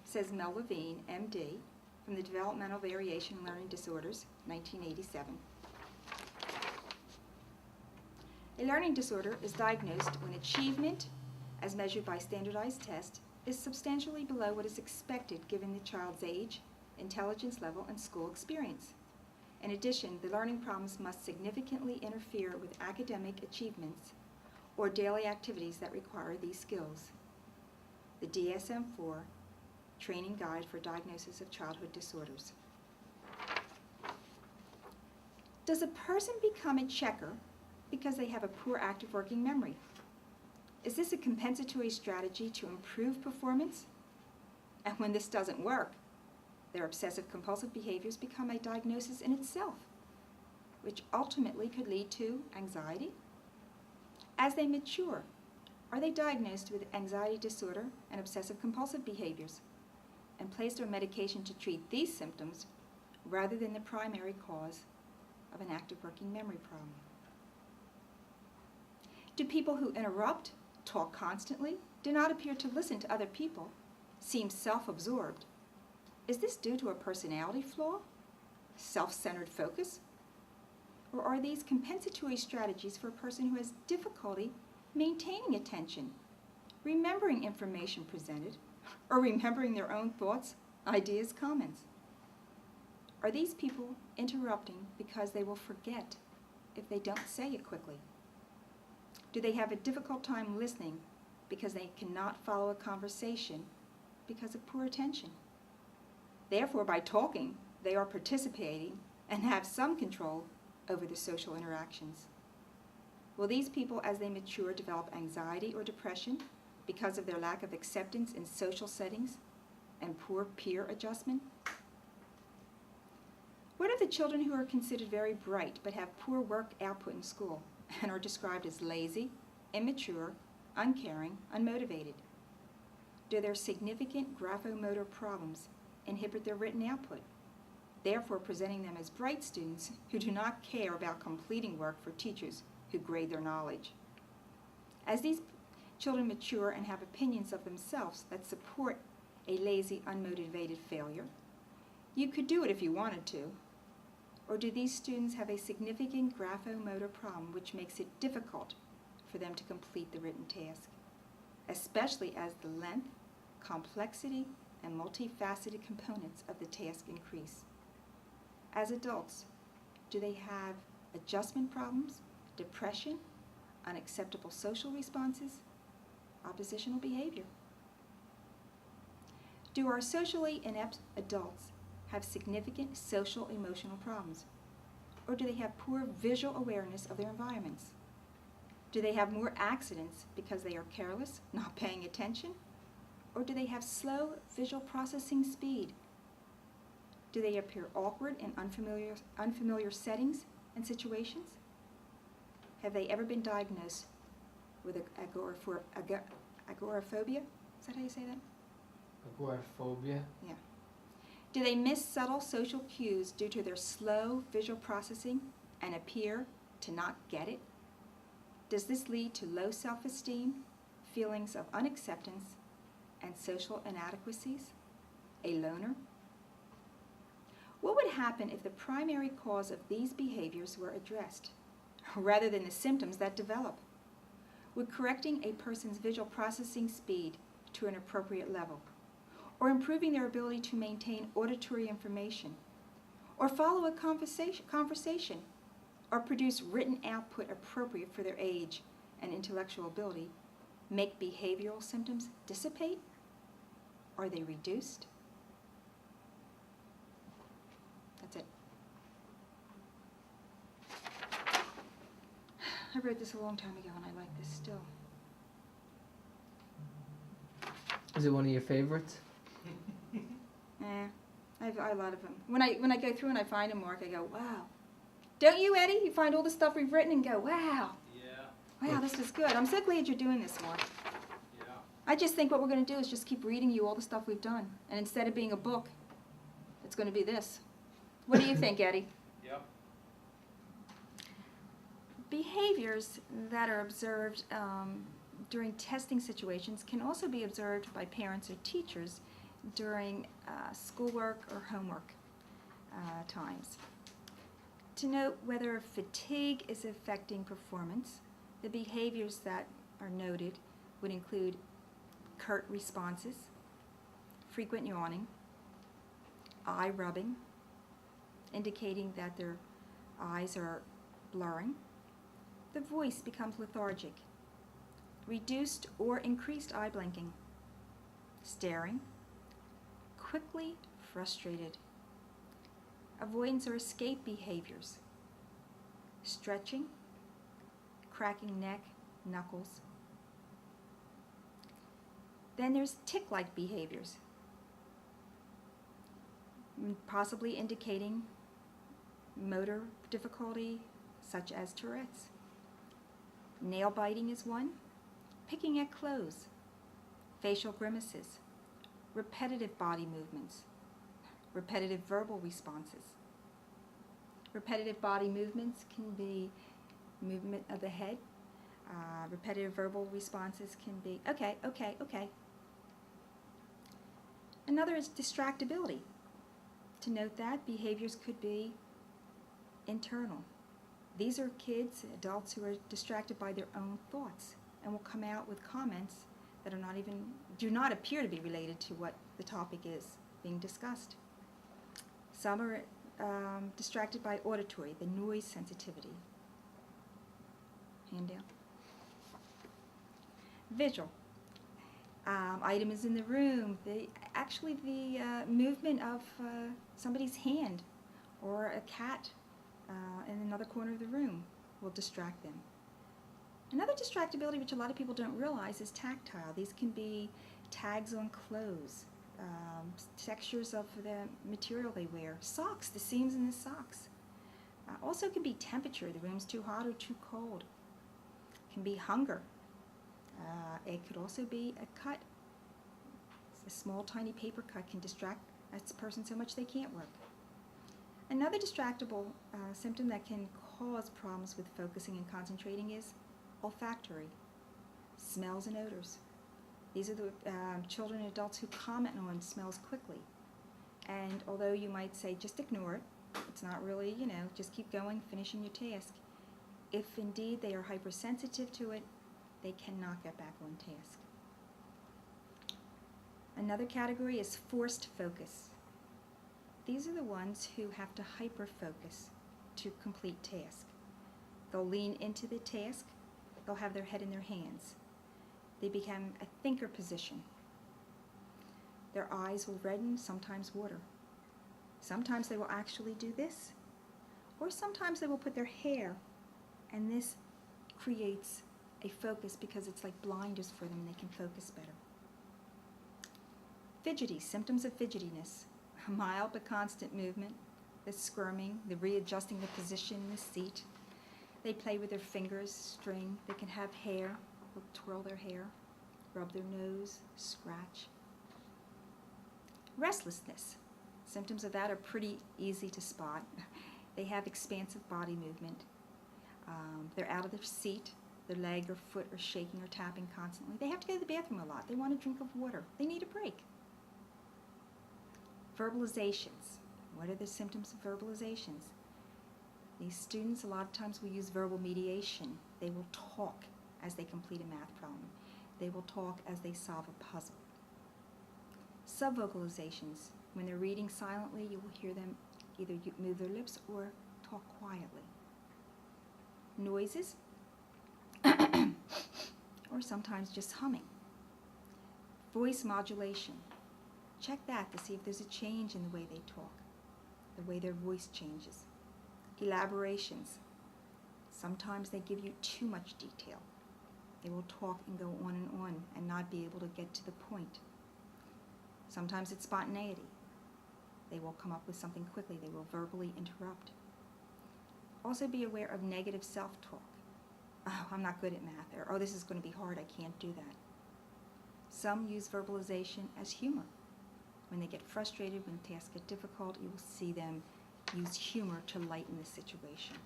B: says Mel Levine, MD, from the Developmental Variation in Learning Disorders, 1987. A learning disorder is diagnosed when achievement, as measured by standardized tests, is substantially below what is expected given the child's age, intelligence level, and school experience. In addition, the learning problems must significantly interfere with academic achievements or daily activities that require these skills. The DSM-IV Training Guide for Diagnosis of Childhood Disorders. Does a person become a checker because they have a poor active working memory? Is this a compensatory strategy to improve performance? And when this doesn't work, their obsessive-compulsive behaviors become a diagnosis in itself, which ultimately could lead to anxiety. As they mature, are they diagnosed with anxiety disorder and obsessive-compulsive behaviors and placed on medication to treat these symptoms rather than the primary cause of an active working memory problem? Do people who interrupt, talk constantly, do not appear to listen to other people, seem self-absorbed? Is this due to a personality flaw, self-centered focus? Or are these compensatory strategies for a person who has difficulty maintaining attention, remembering information presented, or remembering their own thoughts, ideas, comments? Are these people interrupting because they will forget if they don't say it quickly? Do they have a difficult time listening because they cannot follow a conversation because of poor attention? Therefore, by talking, they are participating and have some control over the social interactions. Will these people, as they mature, develop anxiety or depression because of their lack of acceptance in social settings and poor peer adjustment? What of the children who are considered very bright but have poor work output in school and are described as lazy, immature, uncaring, unmotivated? Do their significant graphomotor problems inhibit their written output, therefore presenting them as bright students who do not care about completing work for teachers who grade their knowledge? As these children mature and have opinions of themselves that support a lazy, unmotivated failure, you could do it if you wanted to. Or do these students have a significant graphomotor problem which makes it difficult for them to complete the written task, especially as the length, complexity, and multifaceted components of the task increase? As adults, do they have adjustment problems, depression, unacceptable social responses, oppositional behavior? Do our socially inept adults have significant social emotional problems? Or do they have poor visual awareness of their environments? Do they have more accidents because they are careless, not paying attention? Or do they have slow visual processing speed? Do they appear awkward in unfamiliar settings and situations? Have they ever been diagnosed with agoraphobia? Is that how you say that?
C: Agoraphobia.
B: Yeah. Do they miss subtle social cues due to their slow visual processing and appear to not get it? Does this lead to low self-esteem, feelings of unacceptance, and social inadequacies? A loner? What would happen if the primary cause of these behaviors were addressed, rather than the symptoms that develop? Would correcting a person's visual processing speed to an appropriate level, or improving their ability to maintain auditory information, or follow a conversation, or produce written output appropriate for their age and intellectual ability, make behavioral symptoms dissipate? Are they reduced? That's it. I wrote this a long time ago and I like this still.
C: Is it one of your favorites?
B: I have a lot of them. When I go through and I find a mark, I go, wow. Don't you, Eddie? You find all the stuff we've written and go, wow.
A: Yeah.
B: Wow, this is good. I'm so glad you're doing this, Mark.
A: Yeah.
B: I just think what we're going to do is just keep reading you all the stuff we've done. And instead of being a book, it's going to be this. What do you think, Eddie?
A: Yep.
B: Behaviors that are observed during testing situations can also be observed by parents or teachers during schoolwork or homework times. To note whether fatigue is affecting performance, the behaviors that are noted would include curt responses, frequent yawning, eye rubbing, indicating that their eyes are blurring. The voice becomes lethargic, reduced or increased eye blinking, staring, quickly frustrated, avoidance or escape behaviors, stretching, cracking neck, knuckles. Then there's tic-like behaviors, possibly indicating motor difficulty such as Tourette's. Nail biting is one, picking at clothes, facial grimaces, repetitive body movements, repetitive verbal responses. Repetitive body movements can be movement of the head. Repetitive verbal responses can be, okay, okay, okay. Another is distractibility. To note that, behaviors could be internal. These are kids, adults who are distracted by their own thoughts and will come out with comments that are do not appear to be related to what the topic is being discussed. Some are distracted by auditory, the noise sensitivity. Hand down. Visual. Item is in the room. The movement of somebody's hand or a cat in another corner of the room will distract them. Another distractibility, which a lot of people don't realize, is tactile. These can be tags on clothes, textures of the material they wear, socks, the seams in the socks. Also can be temperature, the room's too hot or too cold. Can be hunger. It could also be a cut. A small, tiny paper cut can distract a person so much they can't work. Another distractible symptom that can cause problems with focusing and concentrating is olfactory, smells and odors. These are the children and adults who comment on smells quickly. And although you might say, just ignore it, it's not really, just keep going, finishing your task. If indeed they are hypersensitive to it, they cannot get back on task. Another category is forced focus. These are the ones who have to hyper-focus to complete task. They'll lean into the task, they'll have their head in their hands. They become a thinker position. Their eyes will redden, sometimes water. Sometimes they will actually do this, or sometimes they will put their hair, and this creates a focus because it's like blinders for them and they can focus better. Fidgety, symptoms of fidgetiness, a mild but constant movement, the squirming, the readjusting the position in the seat. They play with their fingers, string. They can have hair. They'll twirl their hair, rub their nose, scratch. Restlessness. Symptoms of that are pretty easy to spot. They have expansive body movement. They're out of their seat. Their leg or foot are shaking or tapping constantly. They have to go to the bathroom a lot. They want a drink of water. They need a break. Verbalizations. What are the symptoms of verbalizations? These students a lot of times will use verbal mediation. They will talk as they complete a math problem. They will talk as they solve a puzzle. Subvocalizations. When they're reading silently, you will hear them either move their lips or talk quietly. Noises, or sometimes just humming. Voice modulation. Check that to see if there's a change in the way they talk, the way their voice changes. Elaborations. Sometimes they give you too much detail. They will talk and go on and not be able to get to the point. Sometimes it's spontaneity. They will come up with something quickly. They will verbally interrupt. Also be aware of negative self-talk. Oh, I'm not good at math, or oh, this is going to be hard, I can't do that. Some use verbalization as humor. When they get frustrated, when tasks get difficult, you will see them use humor to lighten the situation.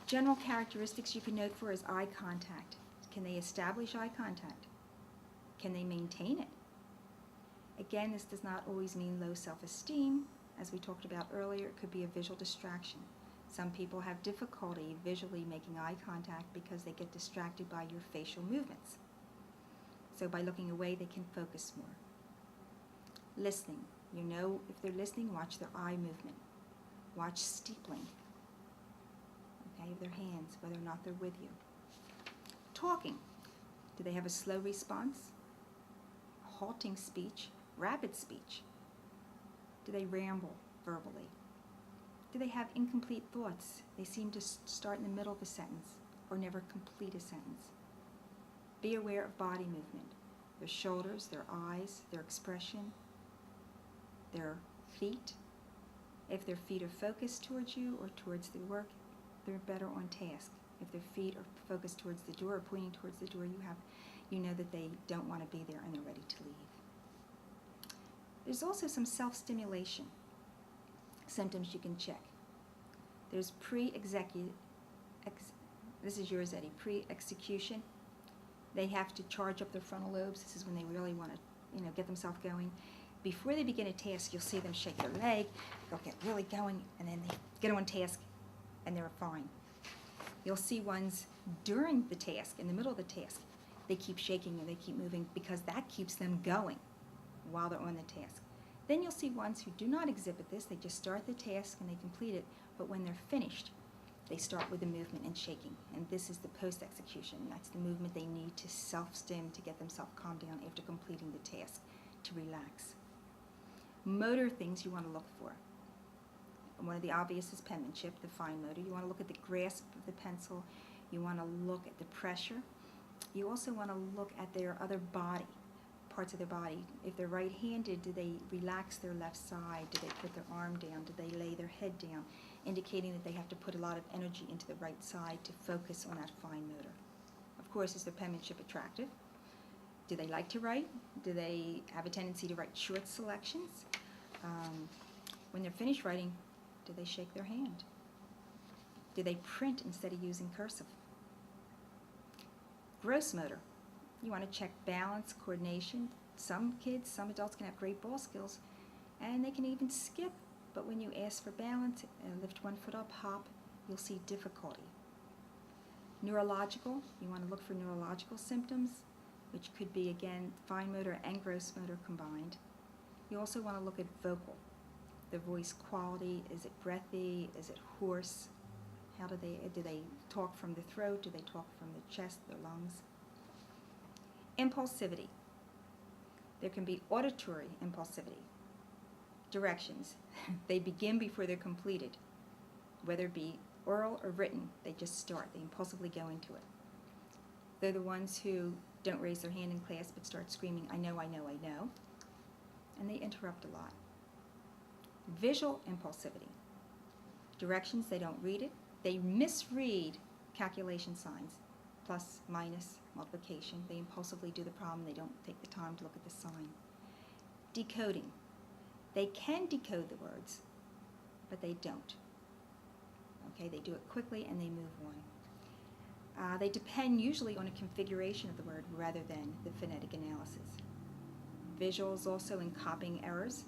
B: General characteristics you can note for is eye contact. Can they establish eye contact? Can they maintain it? Again, this does not always mean low self-esteem. As we talked about earlier, it could be a visual distraction. Some people have difficulty visually making eye contact because they get distracted by your facial movements. So by looking away, they can focus more. Listening. You know if they're listening, watch their eye movement. Watch steepling, okay, of their hands, whether or not they're with you. Talking. Do they have a slow response? Halting speech? Rapid speech? Do they ramble verbally? Do they have incomplete thoughts? They seem to start in the middle of a sentence or never complete a sentence. Be aware of body movement, their shoulders, their eyes, their expression, their feet. If their feet are focused towards you or towards the work, they're better on task. If their feet are focused towards the door or pointing towards the door, you know that they don't want to be there and they're ready to leave. There's also some self-stimulation symptoms you can check. There's this is yours, Eddie, pre-execution. They have to charge up their frontal lobes. This is when they really want to, get themselves going. Before they begin a task, you'll see them shake their leg, they'll get really going, and then they get on task, and they're fine. You'll see ones during the task, in the middle of the task, they keep shaking and they keep moving because that keeps them going while they're on the task. Then you'll see ones who do not exhibit this. They just start the task and they complete it, but when they're finished, they start with the movement and shaking, and this is the post-execution. That's the movement they need to self-stim to get themselves calmed down after completing the task, to relax. Motor things you want to look for. One of the obvious is penmanship, the fine motor. You want to look at the grasp of the pencil. You want to look at the pressure. You also want to look at their other body, parts of their body. If they're right-handed, do they relax their left side? Do they put their arm down? Do they lay their head down? Indicating that they have to put a lot of energy into the right side to focus on that fine motor. Of course, is their penmanship attractive? Do they like to write? Do they have a tendency to write short selections? When they're finished writing, do they shake their hand? Do they print instead of using cursive? Gross motor. You want to check balance, coordination. Some kids, some adults can have great ball skills, and they can even skip. But when you ask for balance, lift one foot up, hop, you'll see difficulty. Neurological. You want to look for neurological symptoms, which could be, again, fine motor and gross motor combined. You also want to look at vocal. The voice quality, is it breathy, is it hoarse? How do they talk from the throat, do they talk from the chest, their lungs? Impulsivity. There can be auditory impulsivity. Directions. They begin before they're completed. Whether it be oral or written, they just start, they impulsively go into it. They're the ones who don't raise their hand in class but start screaming, I know, I know, I know. and they interrupt a lot. Visual impulsivity. Directions, they don't read it. They misread calculation signs, plus, minus, multiplication. They impulsively do the problem. They don't take the time to look at the sign. Decoding. They can decode the words, but they don't. Okay, they do it quickly and they move on. They depend usually on a configuration of the word rather than the phonetic analysis. Visuals also in copying errors.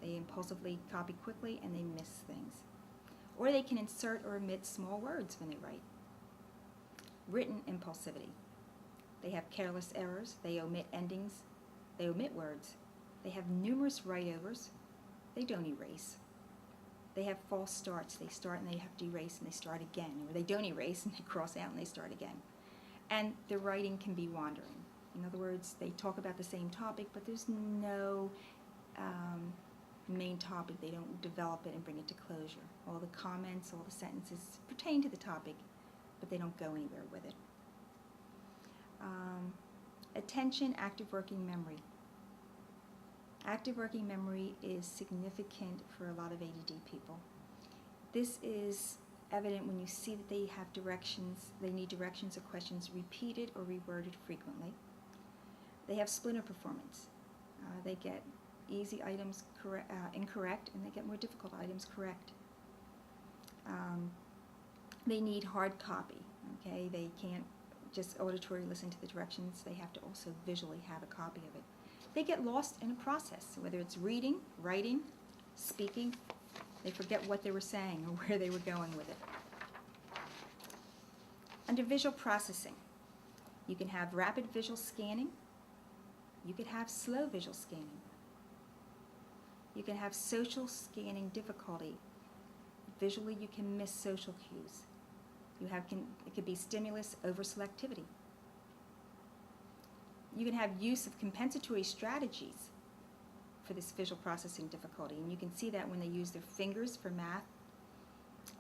B: They impulsively copy quickly and they miss things. Or they can insert or omit small words when they write. Written impulsivity. They have careless errors. They omit endings. They omit words. They have numerous write-overs. They don't erase. They have false starts. They start and they have to erase and they start again. Or they don't erase and they cross out and they start again. And the writing can be wandering. In other words, they talk about the same topic, but there's no main topic. They don't develop it and bring it to closure. All the comments, all the sentences pertain to the topic, but they don't go anywhere with it. Attention, active working memory. Active working memory is significant for a lot of ADD people. This is evident when you see that they have directions, they need directions or questions repeated or reworded frequently. They have splinter performance. They get easy items incorrect and they get more difficult items correct. They need hard copy. Okay, they can't just auditory listen to the directions. They have to also visually have a copy of it. They get lost in a process, whether it's reading, writing, speaking. They forget what they were saying or where they were going with it. Under visual processing, you can have rapid visual scanning. You could have slow visual scanning. You can have social scanning difficulty. Visually, you can miss social cues. It could be stimulus over-selectivity. You can have use of compensatory strategies for this visual processing difficulty, and you can see that when they use their fingers for math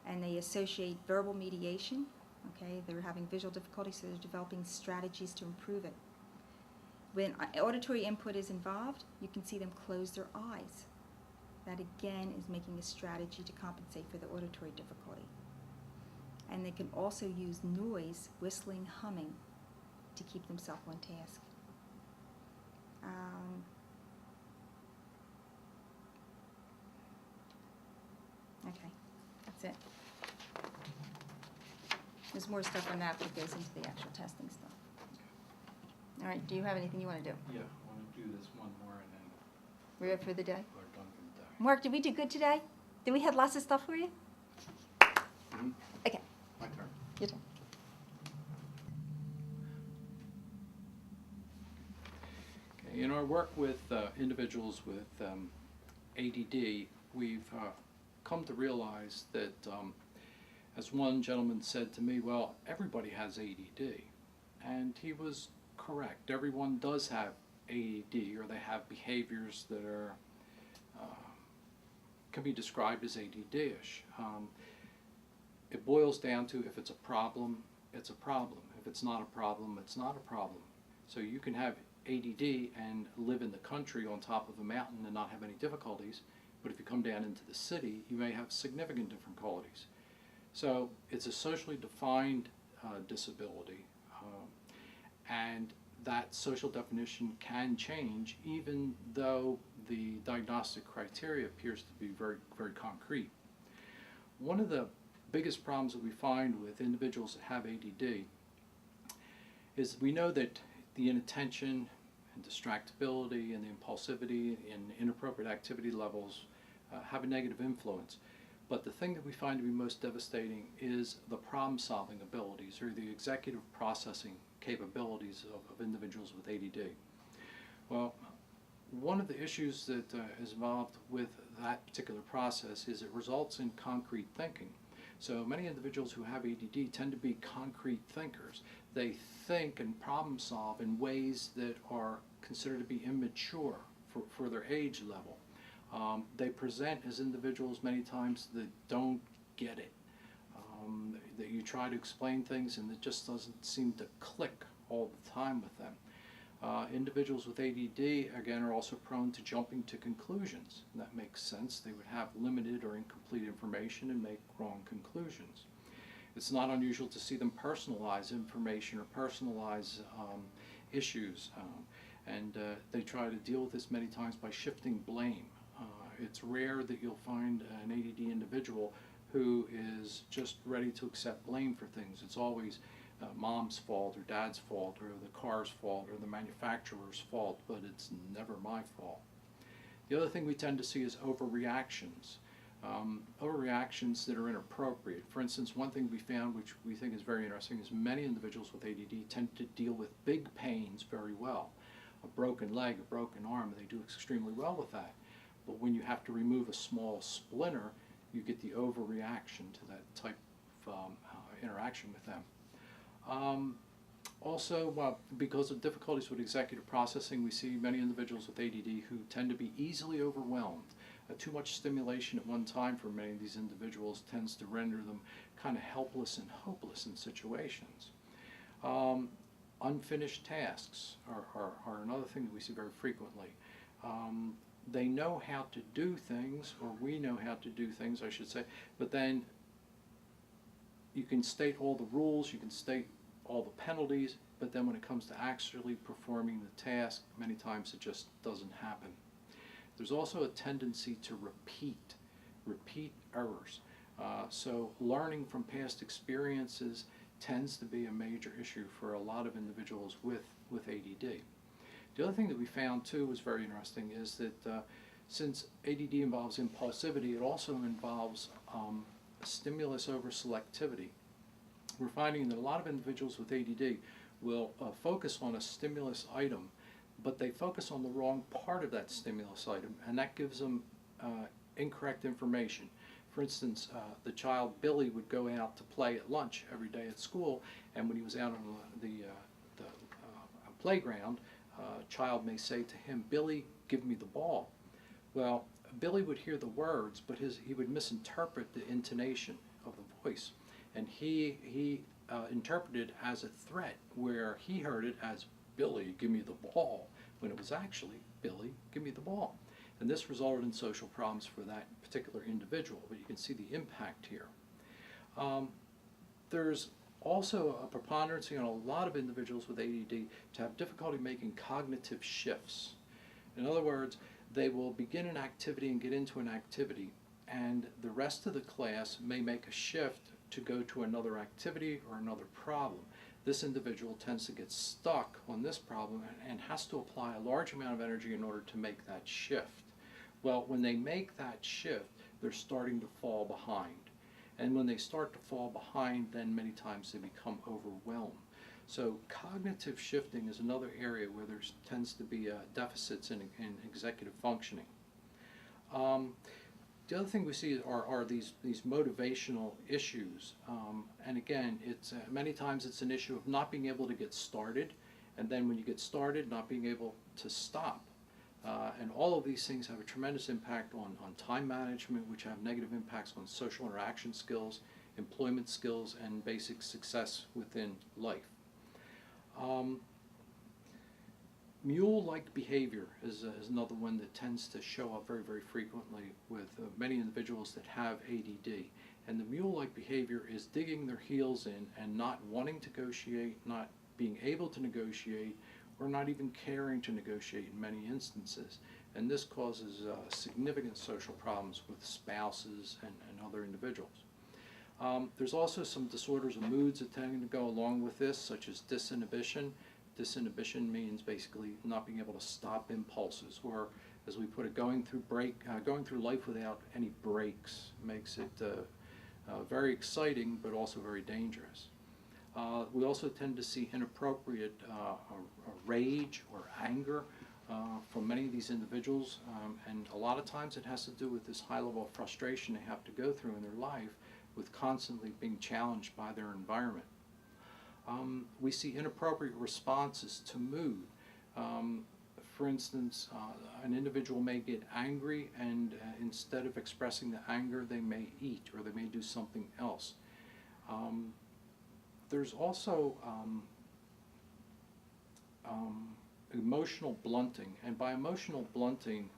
B: and they associate verbal mediation. Okay, they're having visual difficulty, so they're developing strategies to improve it. When auditory input is involved, you can see them close their eyes. That again is making a strategy to compensate for the auditory difficulty. And they can also use noise, whistling, humming, to keep themselves on task. Okay, that's it. There's more stuff on that goes into the actual testing stuff. All right, do you have anything you want to do?
A: Yeah, I want to do this one more and then
B: We're up for the day?
A: we're done for the day.
B: Mark, did we do good today? Did we have lots of stuff for you?
A: Mhm.
B: Okay,
A: My turn.
B: your turn.
A: Okay, in our work with individuals with ADD, we've come to realize that, as one gentleman said to me, well, everybody has ADD. And he was correct. Everyone does have ADD, or they have behaviors that are can be described as ADD-ish. It boils down to, if it's a problem, it's a problem. If it's not a problem, it's not a problem. So you can have ADD and live in the country on top of a mountain and not have any difficulties, but if you come down into the city, you may have significant difficulties. So it's a socially defined disability, and that social definition can change even though the diagnostic criteria appears to be very, very concrete. One of the biggest problems that we find with individuals that have ADD is we know that the inattention and distractibility and the impulsivity and inappropriate activity levels have a negative influence. But the thing that we find to be most devastating is the problem-solving abilities, or the executive processing capabilities of individuals with ADD. Well, one of the issues that is involved with that particular process is it results in concrete thinking. So many individuals who have ADD tend to be concrete thinkers. They think and problem solve in ways that are considered to be immature for their age level. They present as individuals many times that don't get it. That you try to explain things and it just doesn't seem to click all the time with them. Individuals with ADD, again, are also prone to jumping to conclusions. And that makes sense. They would have limited or incomplete information and make wrong conclusions. It's not unusual to see them personalize information or personalize issues. And they try to deal with this many times by shifting blame. It's rare that you'll find an ADD individual who is just ready to accept blame for things. It's always mom's fault or dad's fault or the car's fault or the manufacturer's fault, but it's never my fault. The other thing we tend to see is overreactions. Overreactions that are inappropriate. For instance, one thing we found, which we think is very interesting, is many individuals with ADD tend to deal with big pains very well. A broken leg, a broken arm, they do extremely well with that. But when you have to remove a small splinter, you get the overreaction to that type of interaction with them. Also, because of difficulties with executive processing, we see many individuals with ADD who tend to be easily overwhelmed. Too much stimulation at one time for many of these individuals tends to render them kind of helpless and hopeless in situations. Unfinished tasks are another thing that we see very frequently. They know how to do things, or we know how to do things, I should say, but then you can state all the rules, you can state all the penalties, but then when it comes to actually performing the task, many times it just doesn't happen. There's also a tendency to repeat errors. So learning from past experiences tends to be a major issue for a lot of individuals with ADD. The other thing that we found too was very interesting is that since ADD involves impulsivity, it also involves stimulus over selectivity. We're finding that a lot of individuals with ADD will focus on a stimulus item, but they focus on the wrong part of that stimulus item, and that gives them incorrect information. For instance, the child Billy would go out to play at lunch every day at school, and when he was out on the playground, a child may say to him, "Billy, give me the ball." Well, Billy would hear the words, but he would misinterpret the intonation of the voice, and he interpreted as a threat, where he heard it as, "Billy, give me the ball," when it was actually, "Billy, give me the ball." And this resulted in social problems for that particular individual, but you can see the impact here. There's also a preponderance on a lot of individuals with ADD to have difficulty making cognitive shifts. In other words, they will begin an activity and get into an activity, and the rest of the class may make a shift to go to another activity or another problem. This individual tends to get stuck on this problem and has to apply a large amount of energy in order to make that shift. Well, when they make that shift, they're starting to fall behind. And when they start to fall behind, then many times they become overwhelmed. So cognitive shifting is another area where there tends to be deficits in executive functioning. The other thing we see are these motivational issues, and again, it's many times it's an issue of not being able to get started, and then when you get started, not being able to stop. And all of these things have a tremendous impact on time management, which have negative impacts on social interaction skills, employment skills, and basic success within life. Mule-like behavior is another one that tends to show up very, very frequently with many individuals that have ADD. And the mule-like behavior is digging their heels in and not wanting to negotiate, not being able to negotiate, or not even caring to negotiate in many instances. And this causes significant social problems with spouses and other individuals. There's also some disorders of moods that tend to go along with this, such as disinhibition. Disinhibition means basically not being able to stop impulses, or as we put it, going through life without any breaks makes it very exciting, but also very dangerous. We also tend to see inappropriate rage or anger from many of these individuals, and a lot of times it has to do with this high level of frustration they have to go through in their life with constantly being challenged by their environment. We see inappropriate responses to mood. For instance, an individual may get angry, and instead of expressing the anger, they may eat or they may do something else. There's also emotional blunting, and by emotional blunting,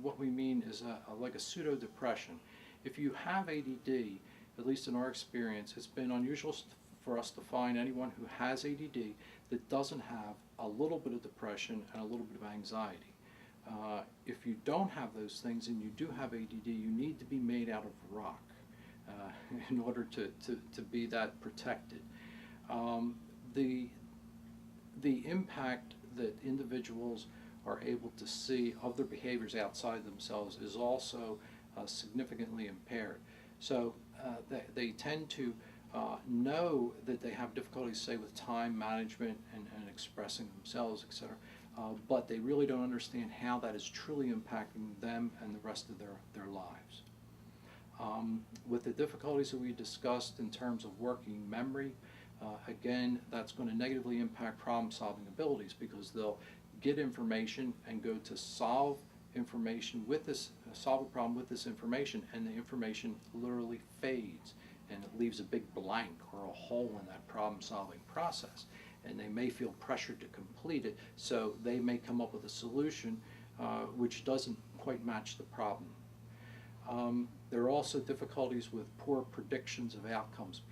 A: what we mean is like a pseudo-depression. If you have ADD, at least in our experience, it's been unusual for us to find anyone who has ADD that doesn't have a little bit of depression and a little bit of anxiety. If you don't have those things and you do have ADD, you need to be made out of rock in order to be that protected. The impact that individuals are able to see of their behaviors outside themselves is also significantly impaired. So they tend to know that they have difficulties, say, with time management and expressing themselves, etc., but they really don't understand how that is truly impacting them and the rest of their lives. With the difficulties that we discussed in terms of working memory, again, that's going to negatively impact problem-solving abilities, because they'll get information and go to solve information with this, solve a problem with this information, and the information literally fades, and it leaves a big blank or a hole in that problem-solving process. And they may feel pressured to complete it, so they may come up with a solution which doesn't quite match the problem. There are also difficulties with poor predictions of outcomes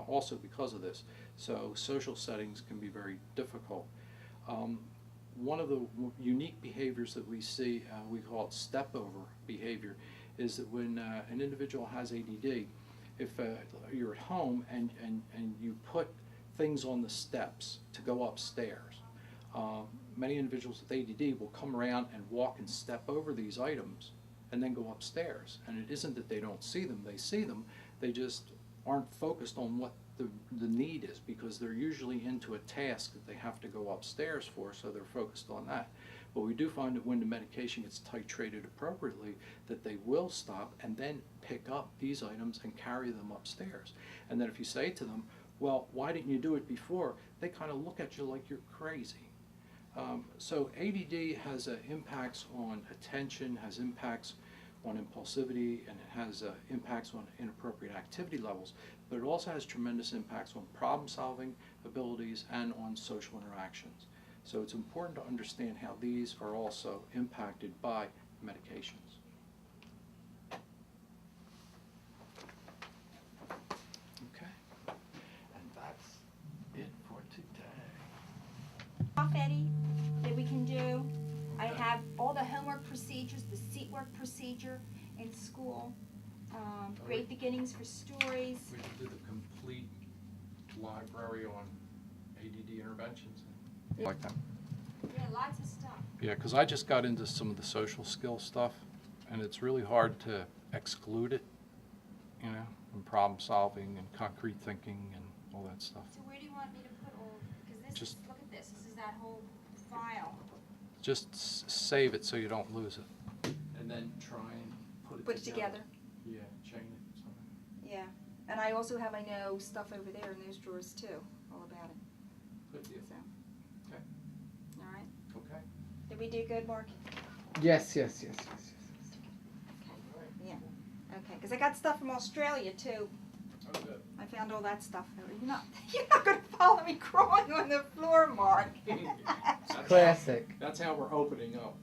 A: also because of this. So social settings can be very difficult. One of the unique behaviors that we see, we call it step-over behavior, is that when an individual has ADD, if you're at home and you put things on the steps to go upstairs, many individuals with ADD will come around and walk and step over these items and then go upstairs. And it isn't that they don't see them, they see them, they just aren't focused on what the need is, because they're usually into a task that they have to go upstairs for, so they're focused on that. But we do find that when the medication gets titrated appropriately, that they will stop and then pick up these items and carry them upstairs. And then if you say to them, well, why didn't you do it before? They kind of look at you like you're crazy. So ADD has impacts on attention, has impacts on impulsivity, and it has impacts on inappropriate activity levels, but it also has tremendous impacts on problem-solving abilities and on social interactions. So it's important to understand how these are also impacted by medications. Okay, and that's it for today.
B: Off, Eddie, that we can do. I have all the homework procedures, the seat work procedure in school, great beginnings for stories.
A: We can do the complete library on ADD interventions.
B: Yeah.
A: Like that.
B: Yeah, lots of stuff.
A: Yeah, because I just got into some of the social skill stuff, and it's really hard to exclude it, you know, and problem solving and concrete thinking and all that stuff.
B: So where do you want me to put all, because this
A: Just-
B: is, look at this is that whole file.
A: Just save it so you don't lose it, and then try and
B: Put it together.
A: Yeah, chain it. Something.
B: Yeah, and I also have, I know, stuff over there in those drawers too, all about it,
A: Good deal.
B: so,
A: Okay.
B: all right.
A: Okay.
B: Did we do good, Mark?
C: Yes.
B: Okay, yeah, okay, because I got stuff from Australia too.
A: Oh, good.
B: I found all that stuff. You're not going to follow me crawling on the floor, Mark.
C: Classic.
A: That's how we're opening up.